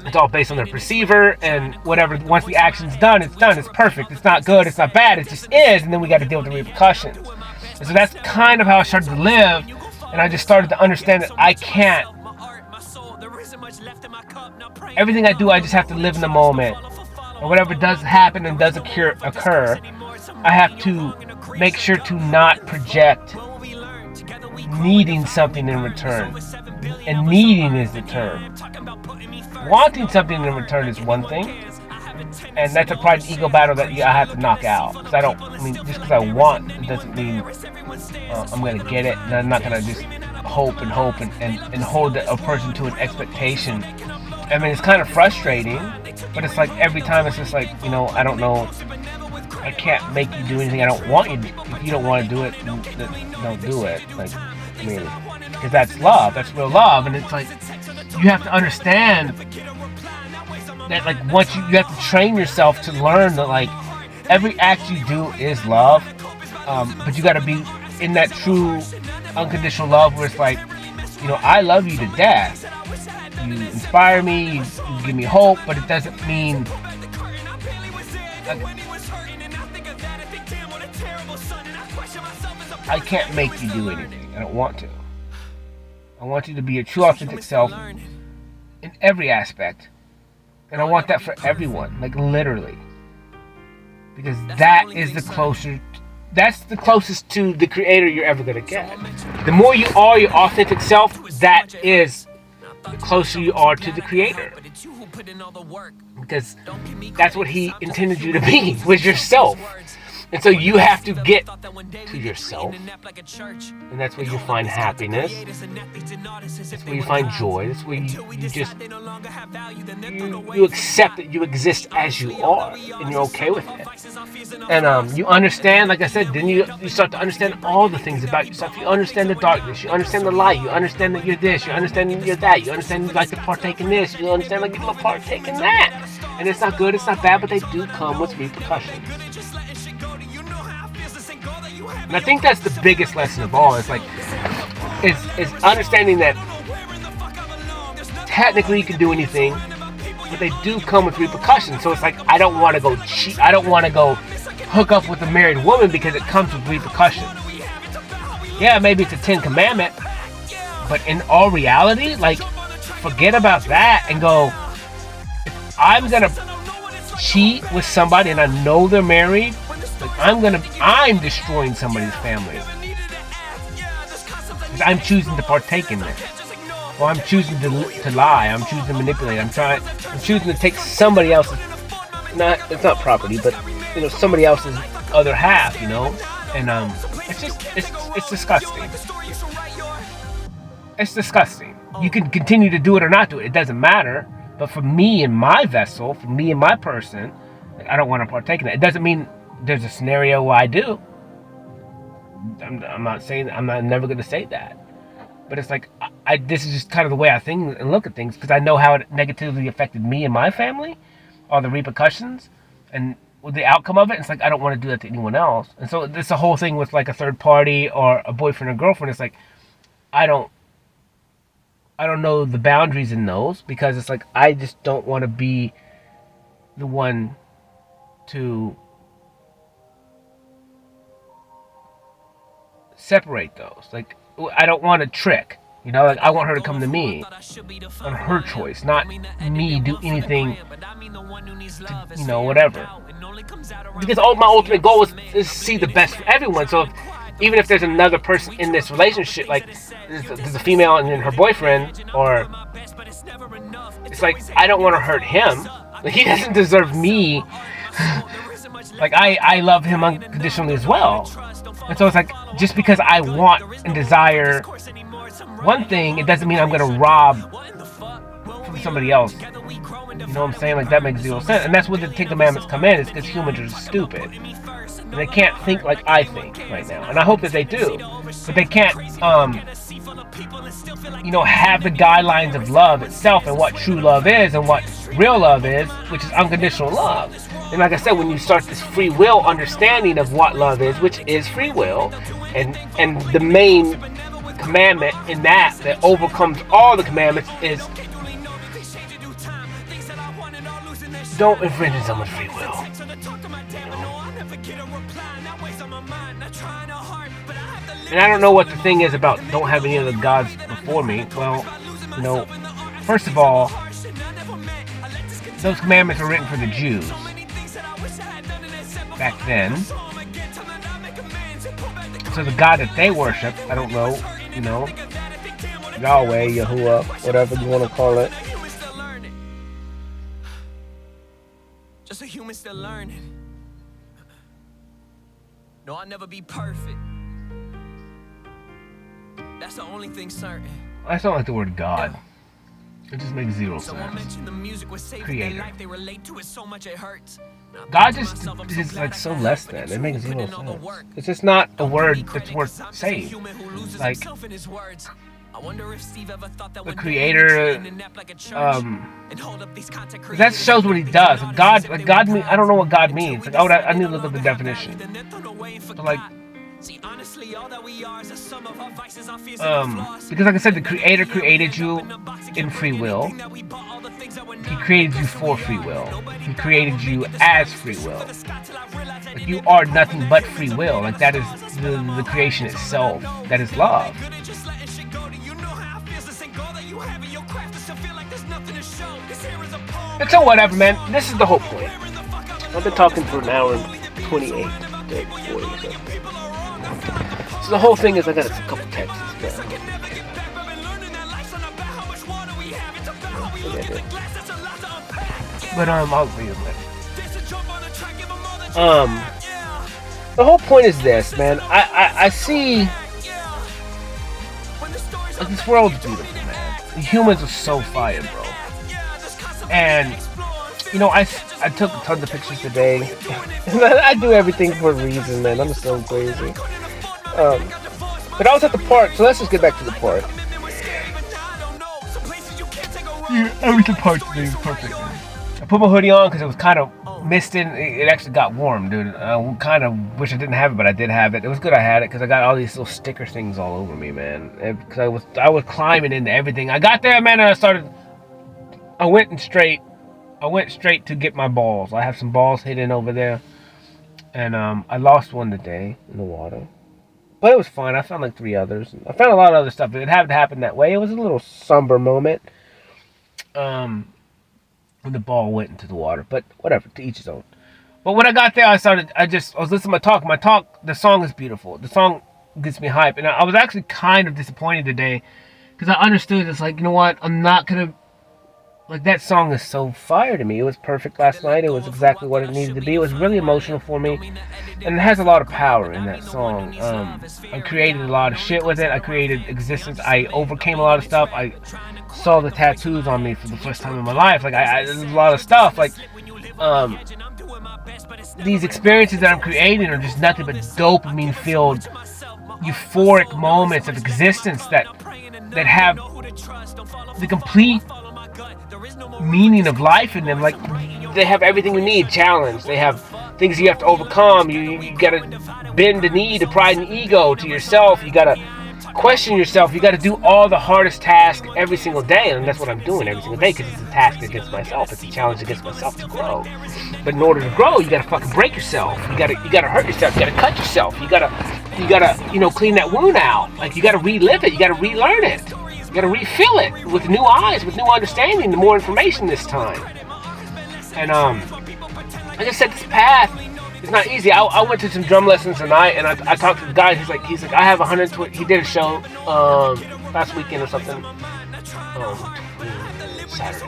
it's all based on their perceiver, and whatever, once the action's done, it's perfect, it's not good, it's not bad, it just is, and then we got to deal with the repercussions. And so that's kind of how I started to live, and I just started to understand that I can't, everything I do, I just have to live in the moment, and whatever does happen and does occur, I have to make sure to not project needing something in return. And needing is the term. Wanting something in return is one thing. And that's a pride and ego battle that I have to knock out. Because just because I want, it doesn't mean I'm going to get it. And I'm not going to just hope and hold a person to an expectation. I mean, it's kind of frustrating. But it's like every time it's just like, I don't know. I can't make you do anything I don't want you to. If you don't want to do it, then don't do it. Like, I mean, because that's love. That's real love. And it's like, you have to understand that, like, once you have to train yourself to learn that, like, every act you do is love. But you got to be in that true unconditional love where it's like, I love you to death. You inspire me, you give me hope, but it doesn't mean I can't make you do anything. I don't want to. I want you to be your true authentic self in every aspect. And I want that for everyone, like, literally. Because that's the closest to the creator you're ever going to get. The more you are your authentic self, that is the closer you are to the creator. Because that's what he intended you to be, was yourself. And so you have to get to yourself. And that's where you find happiness. That's where you find joy. That's where you just you accept that you exist as you are, and you're okay with it. And you understand, like I said, then you start to understand all the things about yourself. You understand the darkness, you understand the light, you understand that you're this, you understand that you're that, you understand you like to partake in this, you understand like you like to partake in that. And it's not good, it's not bad, but they do come with repercussions. And I think that's the biggest lesson of all. It's like, it's understanding that technically you can do anything, but they do come with repercussions. So it's like, I don't want to go cheat. I don't want to go hook up with a married woman because it comes with repercussions. Yeah, maybe it's a 10 commandment, but in all reality, like, forget about that and go, if I'm gonna cheat with somebody and I know they're married, like, I'm destroying somebody's family. I'm choosing to partake in this. Or I'm choosing to lie. I'm choosing to manipulate. I'm choosing to take somebody else's, it's not property, but, you know, somebody else's other half, you know? And it's disgusting. It's disgusting. You can continue to do it or not do it. It doesn't matter. But for me and my vessel, for me and my person, like, I don't want to partake in it. It doesn't mean there's a scenario where I do. I'm not saying, I'm never going to say that. But it's like, this is just kind of the way I think and look at things, because I know how it negatively affected me and my family, all the repercussions, and the outcome of it. It's like, I don't want to do that to anyone else. And so this the whole thing with like a third party or a boyfriend or girlfriend. It's like, I don't know the boundaries in those, because it's like, I just don't want to be the one to separate those. Like, I don't want to trick, you know, like, I want her to come to me on her choice, not me do anything to, you know, whatever. Because my ultimate goal is to see the best for everyone. So even if there's another person in this relationship, like there's a female and then her boyfriend, or it's like, I don't want to hurt him. Like, he doesn't deserve me. Like, I love him unconditionally as well. And so it's like, just because I want and desire one thing, it doesn't mean I'm going to rob from somebody else. You know what I'm saying? Like, that makes zero sense. And that's where the 10 Commandments come in, is because humans are stupid. And they can't think like I think right now. And I hope that they do. But they can't, you know, have the guidelines of love itself and what true love is and what real love is, which is unconditional love. And like I said, when you start this free will understanding of what love is, which is free will, and the main commandment in that overcomes all the commandments is, don't infringe on someone's free will. And I don't know what the thing is about don't have any other gods before me. Well, you know, first of all, those commandments were written for the Jews back then. So the God that they worship, I don't know, you know, Yahweh, Yahuwah, whatever you want to call it. Just a human still learning. No, I'll never be perfect. That's the only thing certain. I don't like the word God. It just makes zero sense. Creator. God just is like so less than. It makes zero sense. It's just not a word that's worth saying. Like, the Creator, that shows what he does. God, like, God mean, I don't know what God means. Like, I need to look up the definition. So, like, because like I said, the Creator created you in free will. He created you for free will. He created you as free will. Like, you are nothing but free will. Like, that is the creation itself. That is love. And so whatever, man. This is the whole point. I've been talking for an hour and 28, 30, 40 or so. So the whole thing is, I got a couple texts. But I'll leave it. The whole point is this, man. I see like, this world's beautiful, man. The humans are so fire, bro. And you know, I took tons of pictures today. I do everything for a reason, man. I'm so crazy. But I was at the park, so let's just get back to the park. Yeah, I went to the park today. It was perfect, man. I put my hoodie on because it was kind of misting. It actually got warm, dude. I kind of wish I didn't have it, but I did have it. It was good I had it because I got all these little sticker things all over me, man. Because I was climbing into everything. I got there, man, and I went straight to get my balls. I have some balls hidden over there. And I lost one today in the water. But it was fine. I found like 3 others. I found a lot of other stuff. It hadn't happened that way. It was a little somber moment. When the ball went into the water. But whatever, to each his own. But when I got there, I was listening to my talk. My talk, the song is beautiful. The song gets me hype. And I was actually kind of disappointed today. Because I understood, it's like, you know what? I'm not going to... Like, that song is so fire to me. It was perfect last night. It was exactly what it needed to be. It was really emotional for me. And it has a lot of power in that song. I created a lot of shit with it. I created existence. I overcame a lot of stuff. I saw the tattoos on me for the first time in my life. Like, there's a lot of stuff. Like, these experiences that I'm creating are just nothing but dopamine-filled, euphoric moments of existence that have the complete meaning of life in them. Like, they have everything you need. Challenge. They have things you have to overcome. You gotta bend the knee to pride and ego to yourself. You gotta question yourself. You gotta do all the hardest tasks every single day, and that's what I'm doing every single day, because it's a task against myself. It's a challenge against myself to grow. But in order to grow, you gotta fucking break yourself. You gotta hurt yourself. You gotta cut yourself. You gotta clean that wound out. Like, you gotta relive it. You gotta relearn it. You gotta refill it with new eyes, with new understanding, more information this time. And like I said, this path is not easy. I went to some drum lessons tonight, and I talked to the guy. He's like, I have 120. He did a show last weekend or something, Saturday.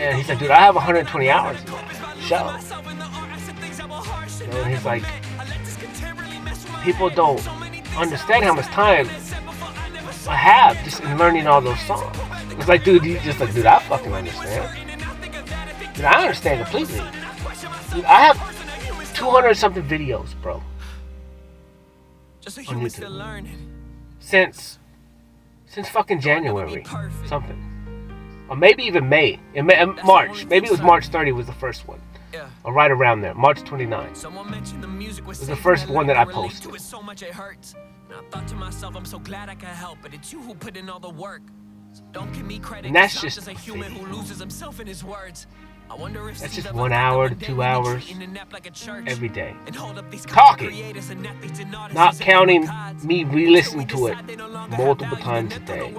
And he's like, dude, I have 120 hours in that show. And he's like, people don't understand how much time I have just in learning all those songs. It's like, dude, I fucking understand. Dude, I understand completely. Dude, I have 200 something videos, bro, on YouTube. Since fucking January, something. Or maybe even May. March. Maybe it was March 30 was the first one. Or right around there. March 29th. Was the first one that I posted. I thought to myself, I'm so glad I could help, but it's you who put in all the work. So don't give me credit. And that's just a human who loses himself in his words. I wonder if that's just 1 hour to 2 hours every day. Talking. Not counting me re-listening to it multiple times a day.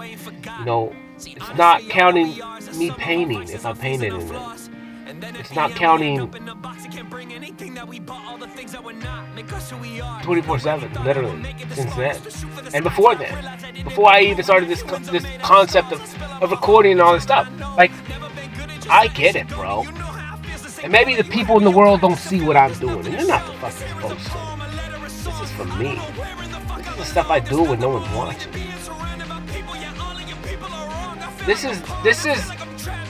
You know, it's not counting me painting if I painted in it. It's not counting 24/7, literally, since then. And before then. Before I even started this concept of recording and all this stuff. Like, I get it, bro. And maybe the people in the world don't see what I'm doing. And they're not the fucking supposed to. This is for me. This is the stuff I do when no one's watching. This is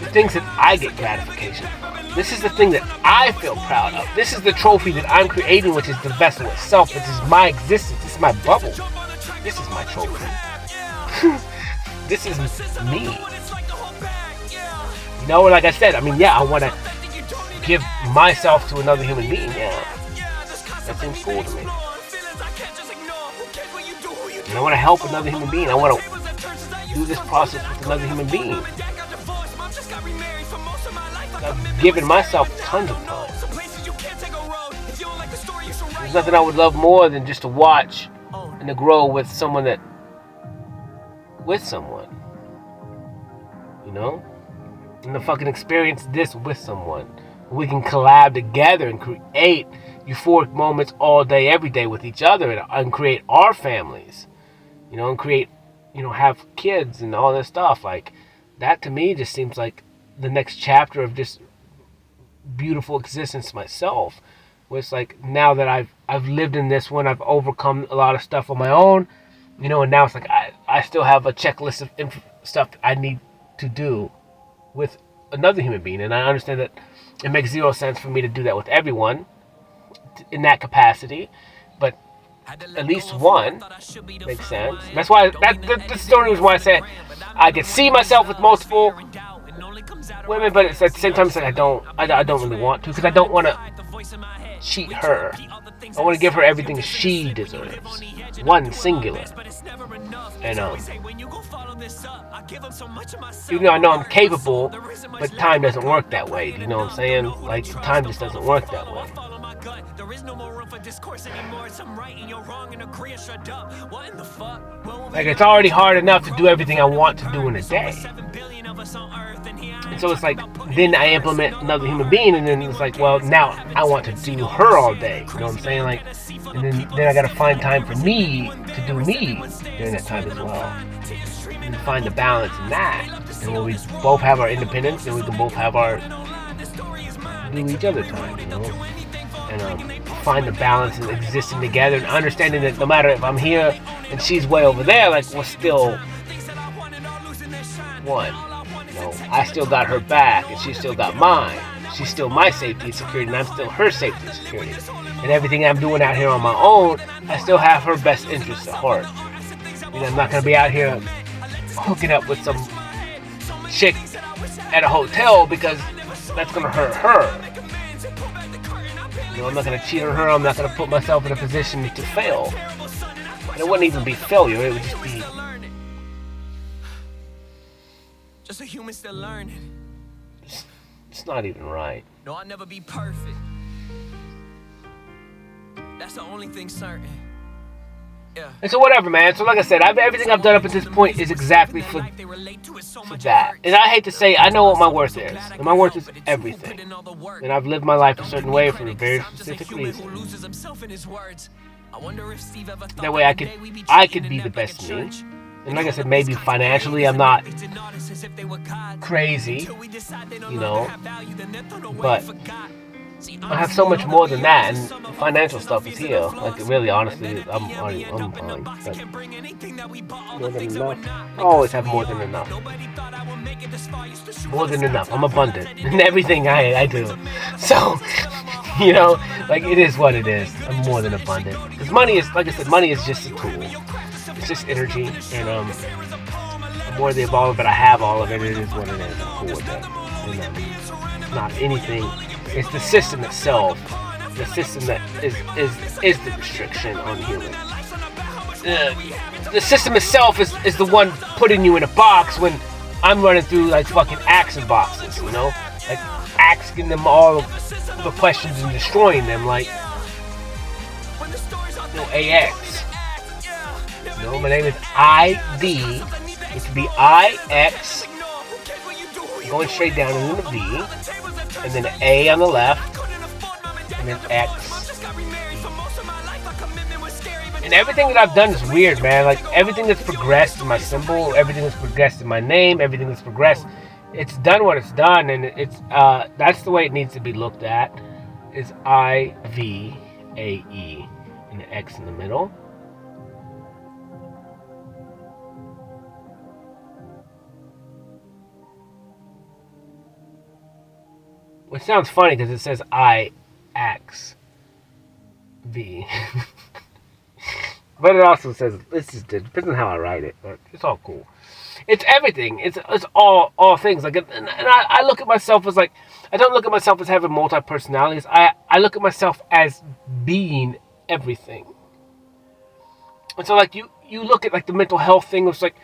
the things that I get gratification from. This is the thing that I feel proud of. This is the trophy that I'm creating, which is the vessel itself. This is my existence. This is my bubble. This is my trophy. This is me. You know, like I said, I mean, yeah, I want to give myself to another human being. Yeah, that seems cool to me. And I want to help another human being. I want to do this process with another human being. I've given myself tons of time. There's nothing I would love more than just to watch and to grow with someone. You know? And to fucking experience this with someone. We can collab together and create euphoric moments all day, every day with each other and create our families. You know, and create, have kids and all this stuff. Like, that to me just seems like the next chapter of just beautiful existence myself. Where it's like, now that I've lived in this one, I've overcome a lot of stuff on my own, you know, and now it's like I still have a checklist of stuff I need to do with another human being, and I understand that it makes zero sense for me to do that with everyone in that capacity, but at least one makes sense. That's why the story was why I said I could see myself with multiple women, but it's at the same time it's like I don't really want to, because I don't want to cheat her. I want to give her everything she deserves, one singular. And even though I know I'm capable, but time doesn't work that way. Do you know what I'm saying? Like, time just doesn't work that way. Like, it's already hard enough to do everything I want to do in a day. And so it's like, then I implement another human being, and then it's like, well, now I want to do her all day. You know what I'm saying? Like, and then I gotta find time for me to do me during that time as well. And find the balance in that. And when we both have our independence, then we can both have our do each other time, you know? And find the balance in existing together, and understanding that no matter if I'm here and she's way over there, like, we're still one. You know, I still got her back, and she still got mine. She's still my safety and security, and I'm still her safety and security. And everything I'm doing out here on my own, I still have her best interests at heart. You know, I'm not gonna be out here hooking up with some chick at a hotel because that's gonna hurt her. You know, I'm not gonna cheat on her. I'm not gonna put myself in a position to fail. And it wouldn't even be failure. It would just be just a human still learning. It's not even right. No, I'll never be perfect. That's the only thing certain. Yeah. And so whatever, man. So like I said, everything I've done up at this point is exactly for that. And I hate to say, I know what my worth is. And my worth is everything. And I've lived my life a certain way for a very specific reason. That way I could be the best me. And like I said, maybe financially I'm not crazy, you know, but I have so much more than that, and financial stuff is here. Like, really, honestly, I'm fine. Like, more than enough. I always have more than enough. More than enough. I'm abundant in everything I do. So, you know, like, it is what it is. I'm more than abundant. Because money is, like I said, money is just a tool. It's just energy, and I'm worthy of all of it. I have all of it. It is what it is. I'm cool with that. And, it's not anything. It's the system itself. The system that is the restriction on humans. The system itself is the one putting you in a box when I'm running through like fucking action boxes, you know? Like asking them all the questions and destroying them, like, you know, AX. You know, my name is ID. It should be IX. Going straight down and then a V. And then an A on the left. And then X. And everything that I've done is weird, man. Like, everything that's progressed in my symbol, everything that's progressed in my name, everything that's progressed, it's done what it's done. And it's that's the way it needs to be looked at. Is IVAE. And the X in the middle. Which sounds funny because it says IXV. But it also says, this is depends on how I write it, but it's all cool. It's everything. It's all things. Like, and I look at myself as like, I don't look at myself as having multi-personalities. I look at myself as being everything. And so like you look at like the mental health thing, it's like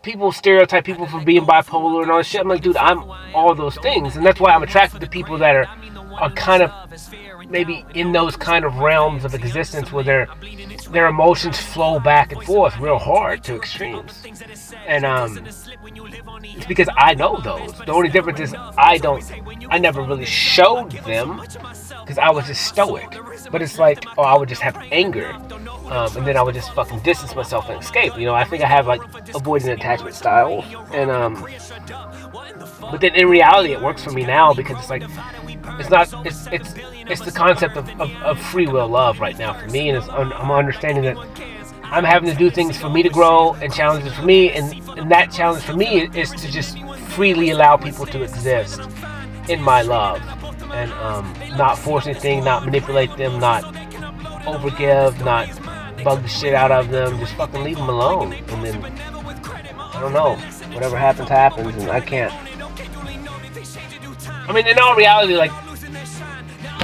people stereotype people for being bipolar and all this shit. I'm like, dude, I'm all those things. And that's why I'm attracted to people that are kind of maybe in those kind of realms of existence where their emotions flow back and forth real hard to extremes. And it's because I know those. The only difference is I never really showed them because I was just stoic. But it's like, oh, I would just have anger. And then I would just fucking distance myself and escape. You know, I think I have like avoidant attachment style. And but then in reality it works for me now because it's like It's not. It's the concept of free will love right now for me, and I'm understanding that I'm having to do things for me to grow and challenges for me, and that challenge for me is to just freely allow people to exist in my love, and not force anything, not manipulate them, not overgive, not bug the shit out of them, just fucking leave them alone. And then, I don't know, whatever happens, and I can't. I mean, in all reality, like,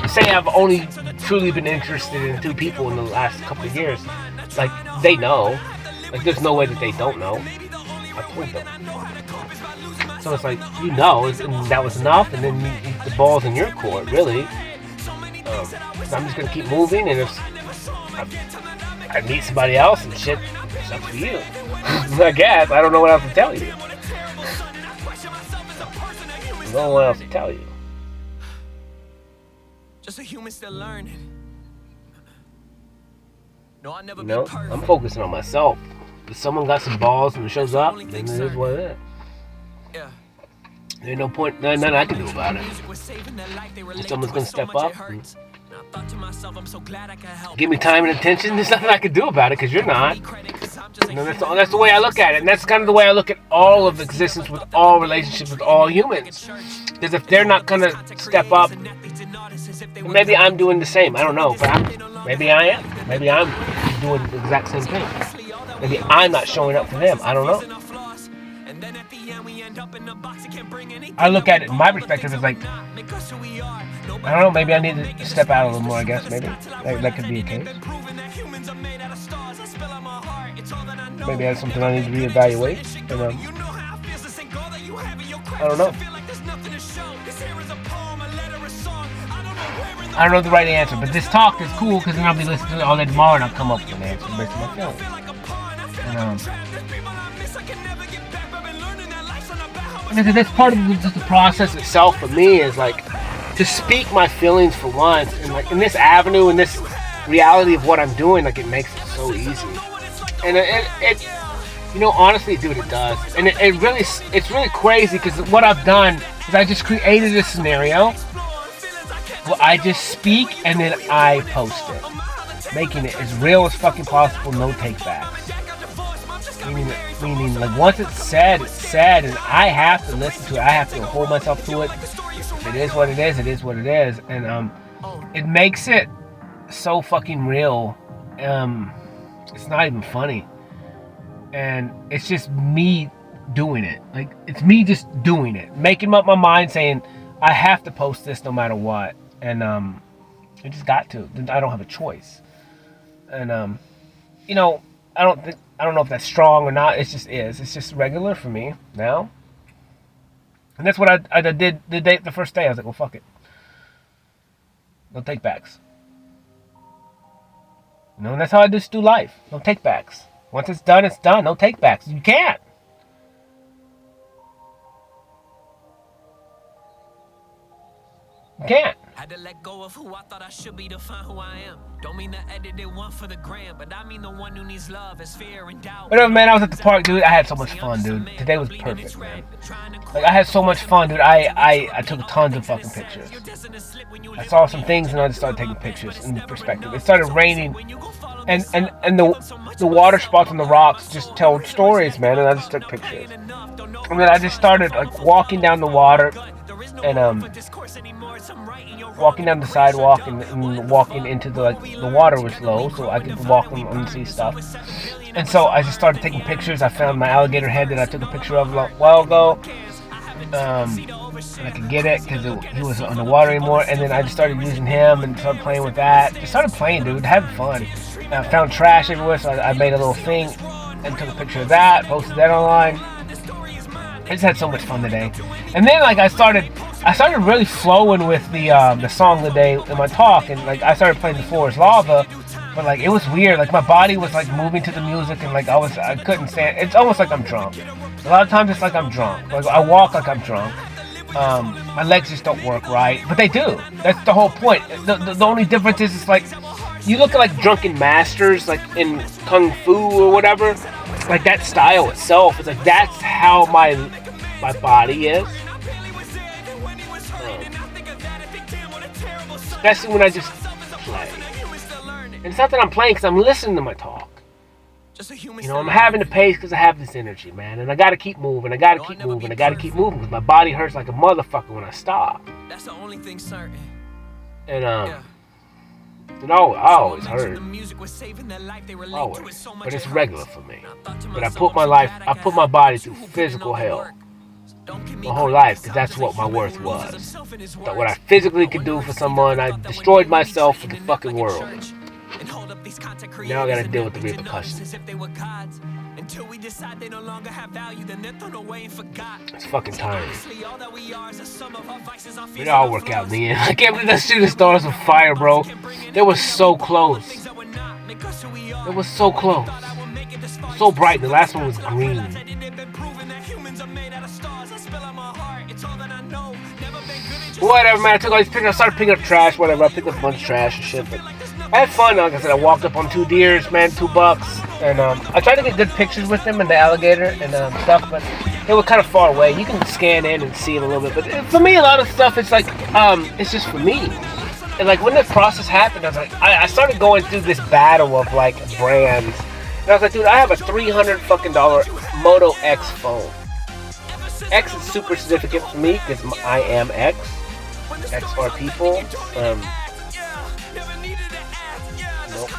say I've only truly been interested in 2 people in the last couple of years, like, they know. Like, there's no way that they don't know. I told them. So it's like, and that was enough, and then the ball's in your court, really. So I'm just gonna keep moving, and if I meet somebody else and shit, it's up to you. I guess. I don't know what else to tell you. I don't know what else to tell you. Just a human still learning. No, I'll never be perfect. I'm focusing on myself. If someone got some balls and shows up, then it is what it is. Yeah. There's no point, nothing I can do about it. If someone's gonna step up and give me time and attention, there's nothing I can do about it, because you're not. That's the way I look at it, and that's kind of the way I look at all of existence, with all relationships, with all humans. Because if they're not gonna step up, maybe I'm doing the same. I don't know, but maybe I am. Maybe I'm doing the exact same thing. Maybe I'm not showing up for them. I don't know. I look at it, my perspective is like, I don't know, maybe I need to step out a little more, I guess, maybe. That could be a case. Maybe that's something I need to reevaluate. I don't know. I don't know the right answer, but this talk is cool, because then I'll be listening to it all day tomorrow, and I'll come up with an answer based on my feelings. Because that's part of just the process itself for me, is like to speak my feelings for once, and like in this avenue, in this reality of what I'm doing, like it makes it so easy. And it honestly, dude, it does. And it's really crazy, because what I've done is I just created a scenario where I just speak and then I post it, making it as real as fucking possible, no takebacks. Meaning, like, once it's said, and I have to listen to it. I have to hold myself to it. If it is what it is, it is what it is. And it makes it so fucking real. It's not even funny. And it's just me doing it. Like, it's me just doing it. Making up my mind, saying, I have to post this no matter what. And I just got to. I don't have a choice. And, I don't know if that's strong or not. It just is. It's just regular for me now. And that's what I did the first day. I was like, well, fuck it. No takebacks. And that's how I just do life. No takebacks. Once it's done, it's done. No takebacks. You can't. You can't. Had to let go of who I thought I should be to find who I am. Don't mean the edited one for the gram, but I mean the one who needs love, is fear and doubt. Whatever, man, I was at the park, dude. I had so much fun, dude. Today was perfect, man. Like, I had so much fun, dude. I took tons of fucking pictures. I saw some things and I just started taking pictures in perspective. It started raining, and the water spots on the rocks just told stories, man, and I just took pictures. And then I just started, like, walking down the water, and walking down the sidewalk and walking into the water was low, so I could walk and see stuff. And so I just started taking pictures. I found my alligator head that I took a picture of a while ago. And I could get it because he wasn't on the water anymore. And then I just started using him and started playing with that. Just started playing, dude, having fun. And I found trash everywhere, so I made a little thing and took a picture of that, posted that online. I just had so much fun today. And then, like, I started really flowing with the song of the day in my talk, and like I started playing The Floor Is Lava, but like it was weird. Like, my body was like moving to the music, and like I couldn't stand. It's almost like I'm drunk. A lot of times it's like I'm drunk. Like, I walk like I'm drunk. My legs just don't work right, but they do. That's the whole point. The only difference is, it's like, you look at like drunken masters, like in kung fu or whatever. Like, that style itself is like, that's how my body is. That's when I just play. And it's not that I'm playing because I'm listening to my talk. You know, I'm having to pace because I have this energy, man. And I got to keep moving. I got to keep moving. I got to keep moving because my body hurts like a motherfucker when I stop. That's the only thing certain. And, it always hurt. Always. But it's regular for me. But I put my body through physical hell. My whole life, because that's what my worth was. That what I physically could do for someone, I destroyed myself for the fucking world. Now I gotta deal with the repercussions. It's fucking tiring. It all work out in the end. I can't believe that Shooting Stars of Fire, bro. They were so close. It was so close. So bright. The last one was green. Whatever, man. I took all these pictures. I started picking up trash, whatever. I picked up a bunch of trash and shit, but I had fun. Like I said, I walked up on 2 deers, man, $2, and I tried to get good pictures with them and the alligator and stuff, but they were kind of far away. You can scan in and see it a little bit, but for me, a lot of stuff, it's like, it's just for me. And like when the process happened, I was like, I started going through this battle of like brands, and I was like, dude, I have a $300 fucking Moto X phone. X is super significant for me because I am X. X are people.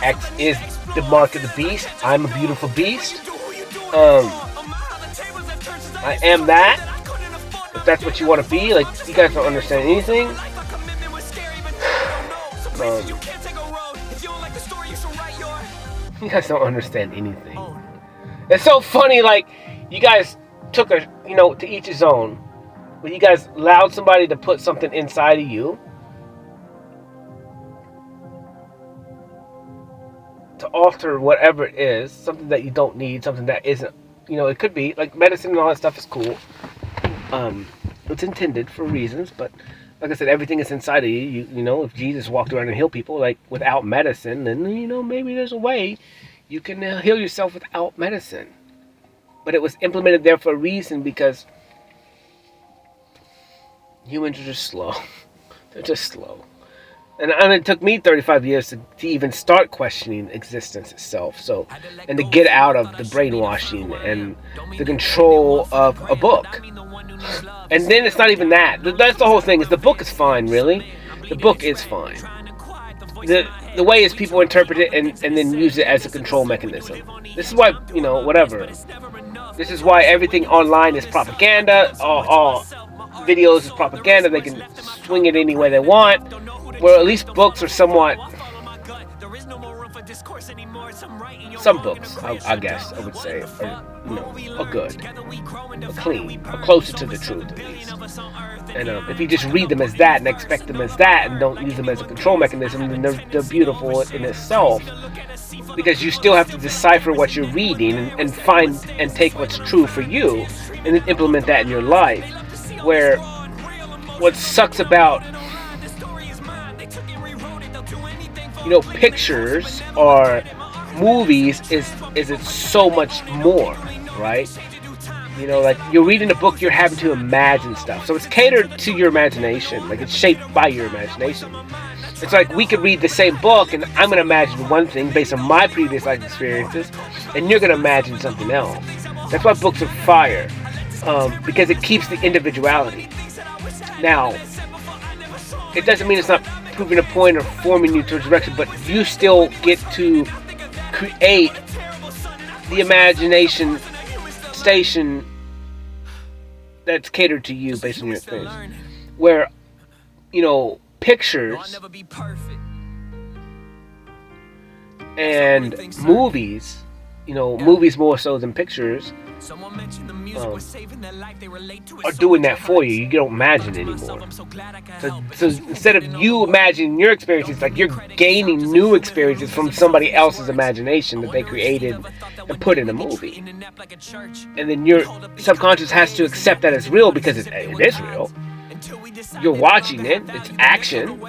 X is the mark of the beast. I'm a beautiful beast. I am that. If that's what you want to be, like, you guys don't understand anything. You guys don't understand anything. It's so funny, like, you guys took to each his own. When you guys allowed somebody to put something inside of you, to alter whatever it is, something that you don't need, something that isn't, it could be, like medicine and all that stuff is cool. It's intended for reasons, but like I said, everything is inside of you. If Jesus walked around and healed people, like, without medicine, then, maybe there's a way you can heal yourself without medicine. But it was implemented there for a reason, because humans are just slow. They're just slow. And it took me 35 years to even start questioning existence itself. So, and to get out of the brainwashing and the control of a book. And then it's not even that. That's the whole thing. Is the book is fine, really. The book is fine. The way is people interpret it and then use it as a control mechanism. This is why, whatever. This is why everything online is propaganda. All videos is propaganda. They can swing it any way they want. Where at least books are somewhat. Some books, I guess, I would say, are good, are clean, are closer to the truth, at least. And if you just read them as that and expect them as that and don't use them as a control mechanism, then they're beautiful in itself. Because you still have to decipher what you're reading and find and take what's true for you and then implement that in your life. Where what sucks about pictures or movies is it's so much more, right? Like you're reading a book, you're having to imagine stuff. So it's catered to your imagination. Like it's shaped by your imagination. It's like we could read the same book and I'm going to imagine one thing based on my previous life experiences and you're going to imagine something else. That's why books are fire. Because it keeps the individuality. Now, it doesn't mean it's not proving a point or forming you towards direction, but you still get to create the imagination station that's catered to you based on your experience. Where, pictures and movies, movies more so than pictures, are doing that for you. You don't imagine anymore. So instead of you imagining your experiences, like you're gaining new experiences from somebody else's imagination that they created and put in a movie. And then your subconscious has to accept that as real because it is real. You're watching it. It's action.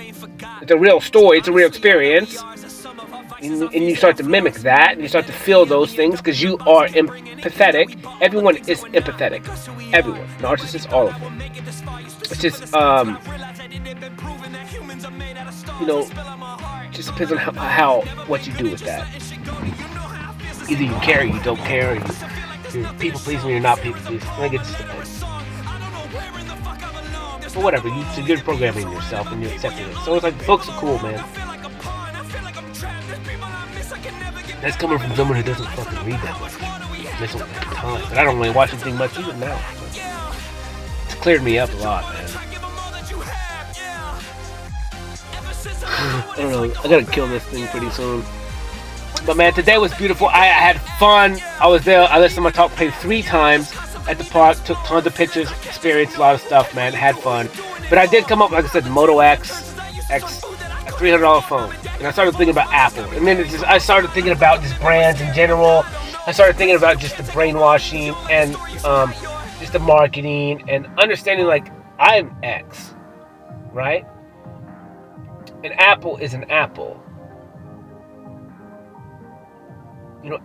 It's a real story. It's a real experience. And you start to mimic that, and you start to feel those things because you are empathetic. Everyone is empathetic. Everyone. Narcissists, all of them. It's just, just depends on how what you do with that. Either you care or you don't care, or you're people pleasing or you're not people pleasing. I think it just depends. But whatever, you're programming yourself and you're accepting it. So it's like, books are cool, man. That's coming from someone who doesn't fucking read that much. They don't have time. But I don't really watch anything much even now. So it's cleared me up a lot, man. I don't know. I gotta kill this thing pretty soon. But man, today was beautiful. I had fun. I was there. I listened to my talk played 3 times at the park. Took tons of pictures. Experienced a lot of stuff, man. Had fun. But I did come up, like I said, the Moto X, a $300 phone. And I started thinking about Apple. And then I started thinking about just brands in general. I started thinking about just the brainwashing and just the marketing and understanding, like, I'm X, right? And Apple is an Apple.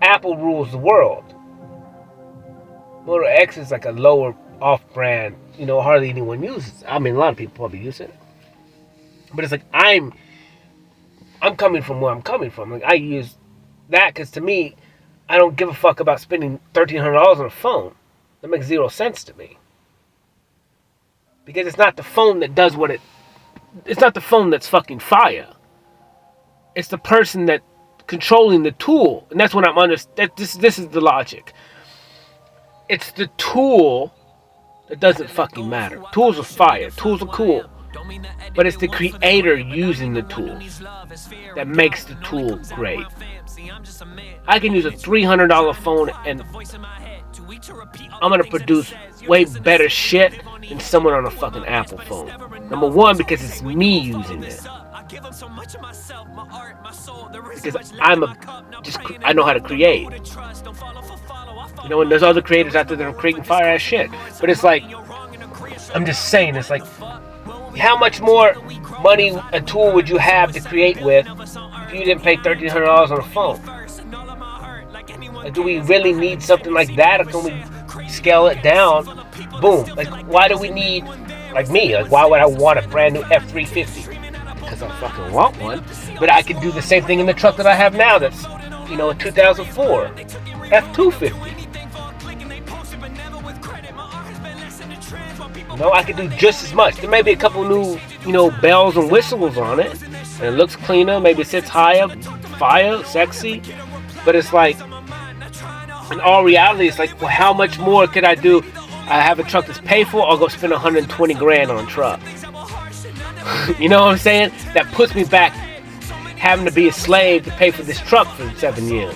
Apple rules the world. Moto X is like a lower off-brand, hardly anyone uses. I mean, a lot of people probably use it. But it's like, I'm coming from where I'm coming from. Like, I use that because to me, I don't give a fuck about spending $1,300 on a phone. That makes 0 sense to me. Because it's not the phone that does what it's not the phone that's fucking fire. It's the person that controlling the tool. And that's what I'm understanding. This is the logic. It's the tool that doesn't fucking matter. Tools are fire. Tools are cool. But it's the creator using the tool that makes the tool great. I can use a $300 phone and I'm going to produce way better shit than someone on a fucking Apple phone. Number one, because it's me using it. Because I know how to create. And there's other creators out there that are creating fire ass shit. But it's like, I'm just saying, it's like, how much more money a tool would you have to create with if you didn't pay $1,300 on a phone? Like, do we really need something like that, or can we scale it down? Boom. Like, why do we need, like me, like, why would I want a brand new F350? Because I fucking want one. But I can do the same thing in the truck that I have now that's, a 2004 F250. I could do just as much. There may be a couple new, bells and whistles on it. And it looks cleaner. Maybe it sits higher, fire, sexy. But it's like, in all reality, it's like, well, how much more could I do? I have a truck that's paid for, or go spend $120,000 on a truck. You know what I'm saying? That puts me back having to be a slave to pay for this truck for 7 years,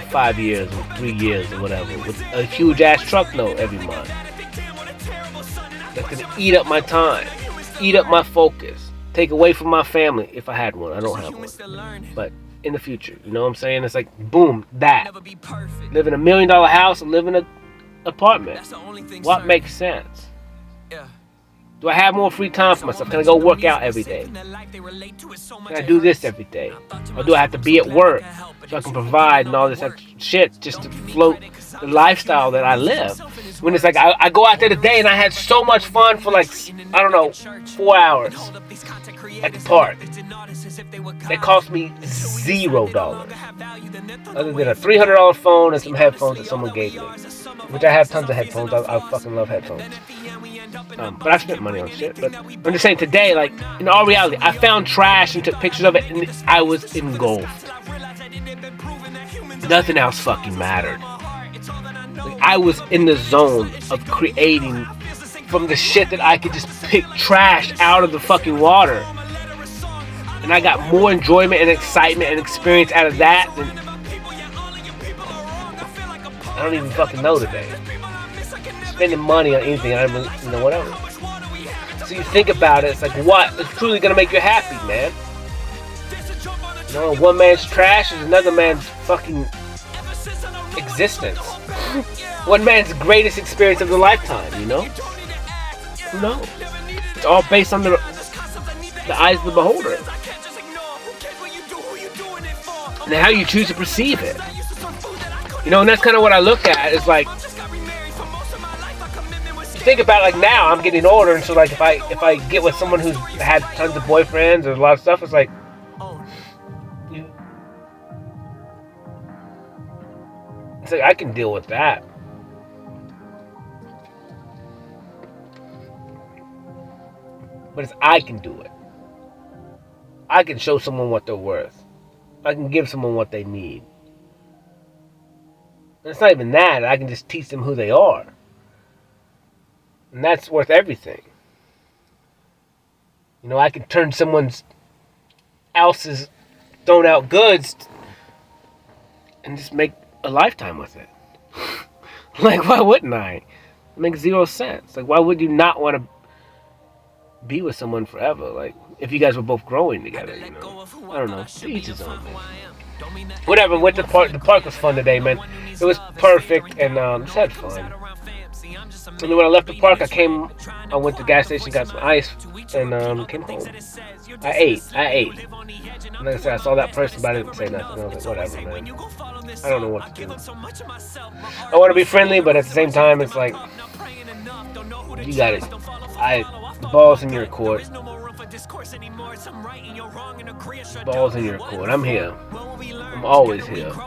5 years, or 3 years, or whatever, with a huge ass truck note every month. That's gonna eat up my time, eat up my focus, take away from my family if I had one. I don't have one, but in the future, you know what I'm saying? It's like, boom, that. Live in $1 million house and live in an apartment. What makes sense? Do I have more free time for myself? Can I go work out every day? Can I do this every day? Or do I have to be at work so I can provide and all this shit just to float the lifestyle that I live? When it's like, I go out there today and I had so much fun for like, 4 hours at the park. That cost me $0. Other than a $300 phone and some headphones that someone gave me. Which I have tons of headphones. I fucking love headphones. But I spent money on shit. But I'm just saying, today, like, in all reality, I found trash and took pictures of it and I was engulfed. Nothing else fucking mattered. Like, I was in the zone of creating from the shit that I could just pick trash out of the fucking water. And I got more enjoyment and excitement and experience out of that than I don't even fucking know today. Spending money on anything, I don't really, whatever. So you think about it, it's like, what is truly gonna make you happy, man? One man's trash is another man's fucking existence. One man's greatest experience of the lifetime, Who knows? It's all based on the eyes of the beholder. And how you choose to perceive it. And that's kind of what I look at. It's like, think about it, like now I'm getting older, and so like if I get with someone who's had tons of boyfriends or a lot of stuff, it's like I can deal with that. But it's I can do it. I can show someone what they're worth. I can give someone what they need. And it's not even that. I can just teach them who they are. And that's worth everything. You know, I can turn someone else's thrown out goods and just make a lifetime with it. Like, why wouldn't I? It makes zero sense. Like, why would you not want to be with someone forever? Like, if you guys were both growing together, you know? I don't know. Each his own, man. Whatever, went to the park. The park was fun today, man. It was perfect, and just had fun. And then when I left the park, I went to the gas station, got some ice, and came home. I ate. And like I said, I saw that person, but I didn't say nothing. I was like, whatever, man. I don't know what to do. I want to be friendly, but at the same time, it's like, you got it. The ball's in your court. Ball's in your court. I'm here. I'm always here. I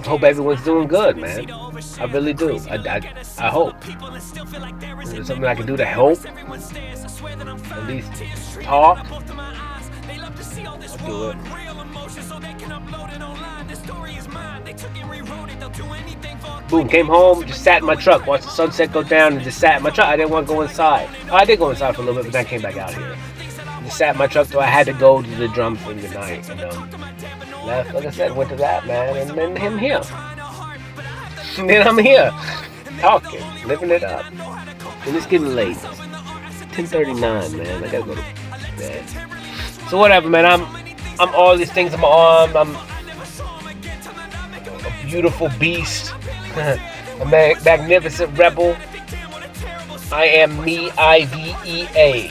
hope everyone's doing good, man. I really do. I hope. Is there something I can do to help? At least talk? I'll do it. Boom, came home, just sat in my truck, watched the sunset go down, and just sat in my truck. I didn't want to go inside. I did go inside for a little bit, but then I came back out here. Just sat in my truck till I had to go to the drum thing tonight. And left, like I said, went to that, man, and then him here. And then I'm here, talking, living it up. And it's getting late. 10:39, man. I gotta go to bed. So whatever, man. I'm all these things. I'm a beautiful beast. A magnificent rebel. I am me, IVEA.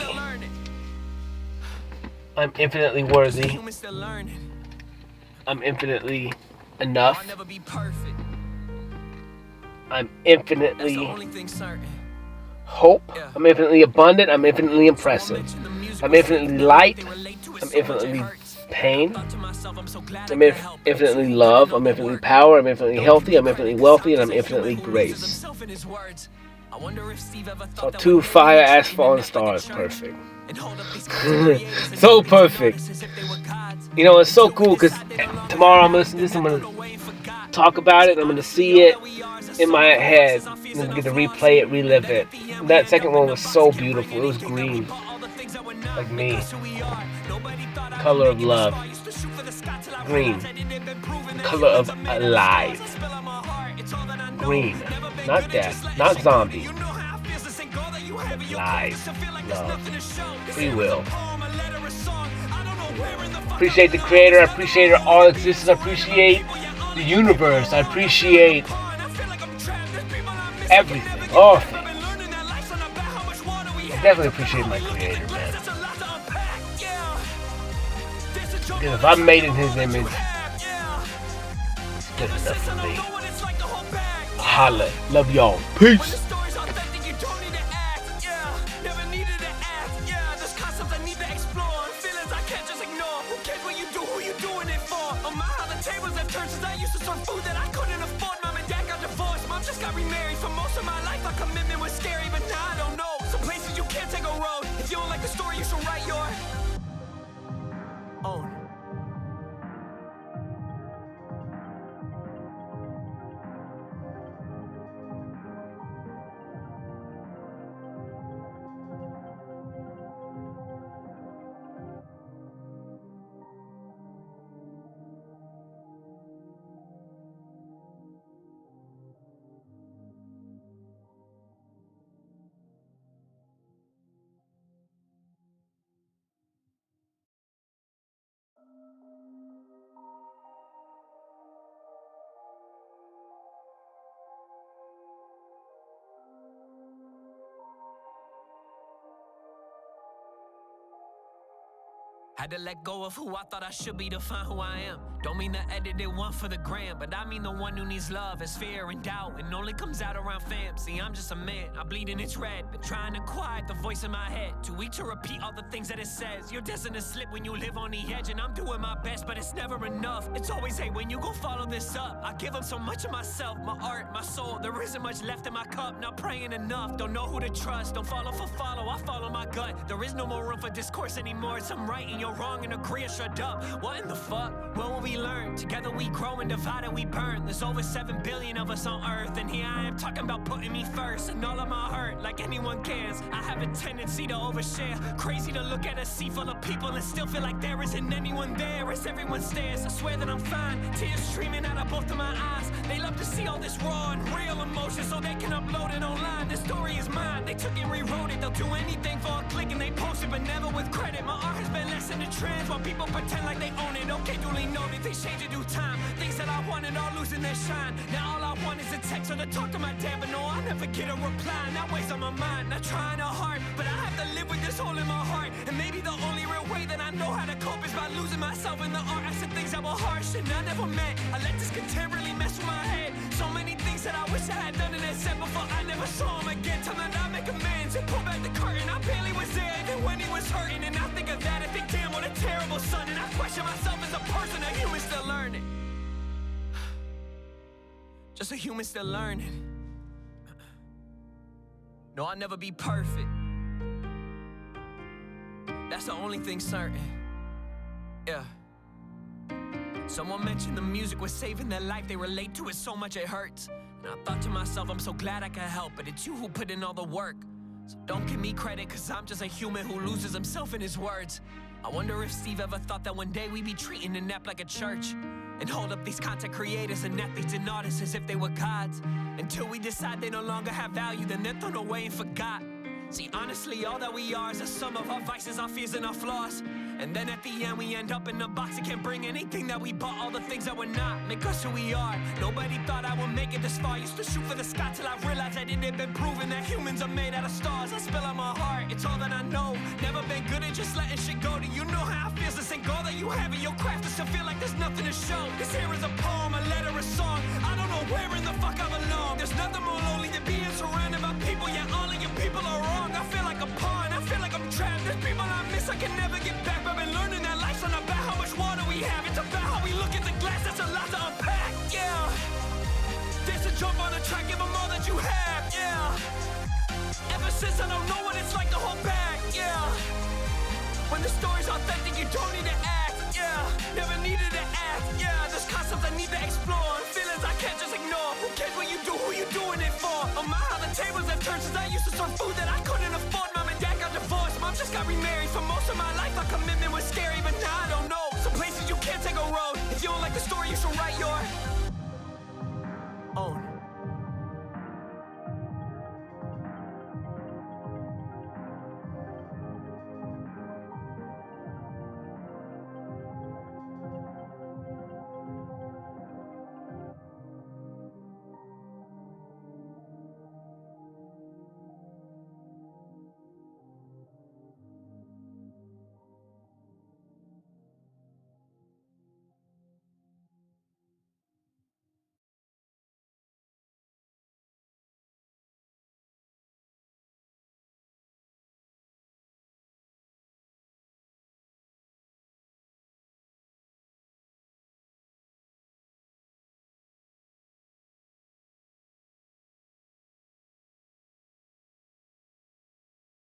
I'm infinitely worthy. I'm infinitely enough. I'm infinitely hope. I'm infinitely abundant. I'm infinitely impressive. I'm infinitely light. I'm infinitely pain. I'm infinitely love. I'm infinitely power. I'm infinitely healthy. I'm infinitely wealthy. And I'm infinitely grace. So 2 fire-ass fallen stars. Perfect. So perfect. You know, it's so cool because tomorrow I'm going to listen to this. I'm going to talk about it. I'm going to see it in my head. I'm going to get to replay it, relive it. And that second one was so beautiful. It was green. Like me. Color of love. Green. Color of alive. Green. Not death. Not zombie. Live. Love. Free will. Appreciate the creator. I appreciate all existence. I appreciate the universe. I appreciate everything. All things. I definitely appreciate my creator, man. Because if I'm made in his image, it's good enough for me. Holla. Love y'all. Peace. Remarried for most of my life, our commitment was scary, but now I don't know. Some places you can't take a road. If you don't like the story, you should write your own. Had to let go of who I thought I should be to find who I am. Don't mean the edited one for the gram, but I mean the one who needs love, has fear and doubt, and only comes out around fam. See, I'm just a man, I bleed and it's red, but trying to quiet the voice in my head. Too weak to repeat all the things that it says. You're destined to slip when you live on the edge, and I'm doing my best, but it's never enough. It's always, hey, when you gon' follow this up? I give up so much of myself, my art, my soul. There isn't much left in my cup, not praying enough. Don't know who to trust, don't follow for follow, I follow my gut. There is no more room for discourse anymore. It's I'm right and you're wrong and agree or shut up. What in the fuck? When will we learn? Together we grow and divided we burn. There's over 7 billion of us on earth, and here I am talking about putting me first. And all of my hurt, like anyone cares. I have a tendency to overshare. Crazy to look at a sea full of people and still feel like there isn't anyone there as everyone stares. I swear that I'm fine, tears streaming out of both of my eyes. They love to see all this raw and real emotion so they can upload it online. This story is mine, they took and rewrote it. They'll do anything for a click and they post it, but never with credit. My art has been less in the trends while people pretend like they own it. Okay, duly noted, they change in due time. Things that I wanted are losing their shine. Now all I want is a text or to talk to my dad, but no, I never get a reply. And that weighs on my mind, not trying to hard, but I have to live with this hole in my heart. And maybe the only real way that I know how to cope is by losing myself in the art. I said things that were harsh and I never meant. I let this content really mess with my head. So many things that I wish I had done and had said before I never saw him again. Time that I make amends and pull back the curtain. I barely was there even when he was hurting. And I think of that, I think, damn, what a terrible son. And I question myself as a person, a human still learning. Just a human still learning. No, I'll never be perfect. That's the only thing certain. Yeah. Someone mentioned the music was saving their life. They relate to it so much it hurts. And I thought to myself, I'm so glad I could help, but it's you who put in all the work. So don't give me credit, cause I'm just a human who loses himself in his words. I wonder if Steve ever thought that one day we'd be treating the NEP like a church, and hold up these content creators and athletes and artists as if they were gods. Until we decide they no longer have value, then they're thrown away and forgot. See, honestly, all that we are is a sum of our vices, our fears, and our flaws. And then at the end we end up in a box that can't bring anything that we bought. All the things that we're not make us who we are. Nobody thought I would make it this far. Used to shoot for the sky till I realized that it had been proven that humans are made out of stars. I spill out my heart, it's all that I know. Never been good at just letting shit go. Do you know how it feels to sink all that you have in your craft and still feel like there's nothing to show? This here is a poem, a letter, a song. I don't know where in the fuck I belong. There's nothing more lonely than being surrounded by people, yet all of your people are wrong. I feel like a pawn, I feel like I'm trapped. There's people I miss, I can never get back. I've been learning that life's not about how much water we have. It's about how we look at the glass, that's a lot to unpack, yeah. There's a jump on the track, give them all that you have, yeah. Ever since I don't know what it's like to hold back, yeah. When the story's authentic, you don't need to act, yeah. Never needed to act.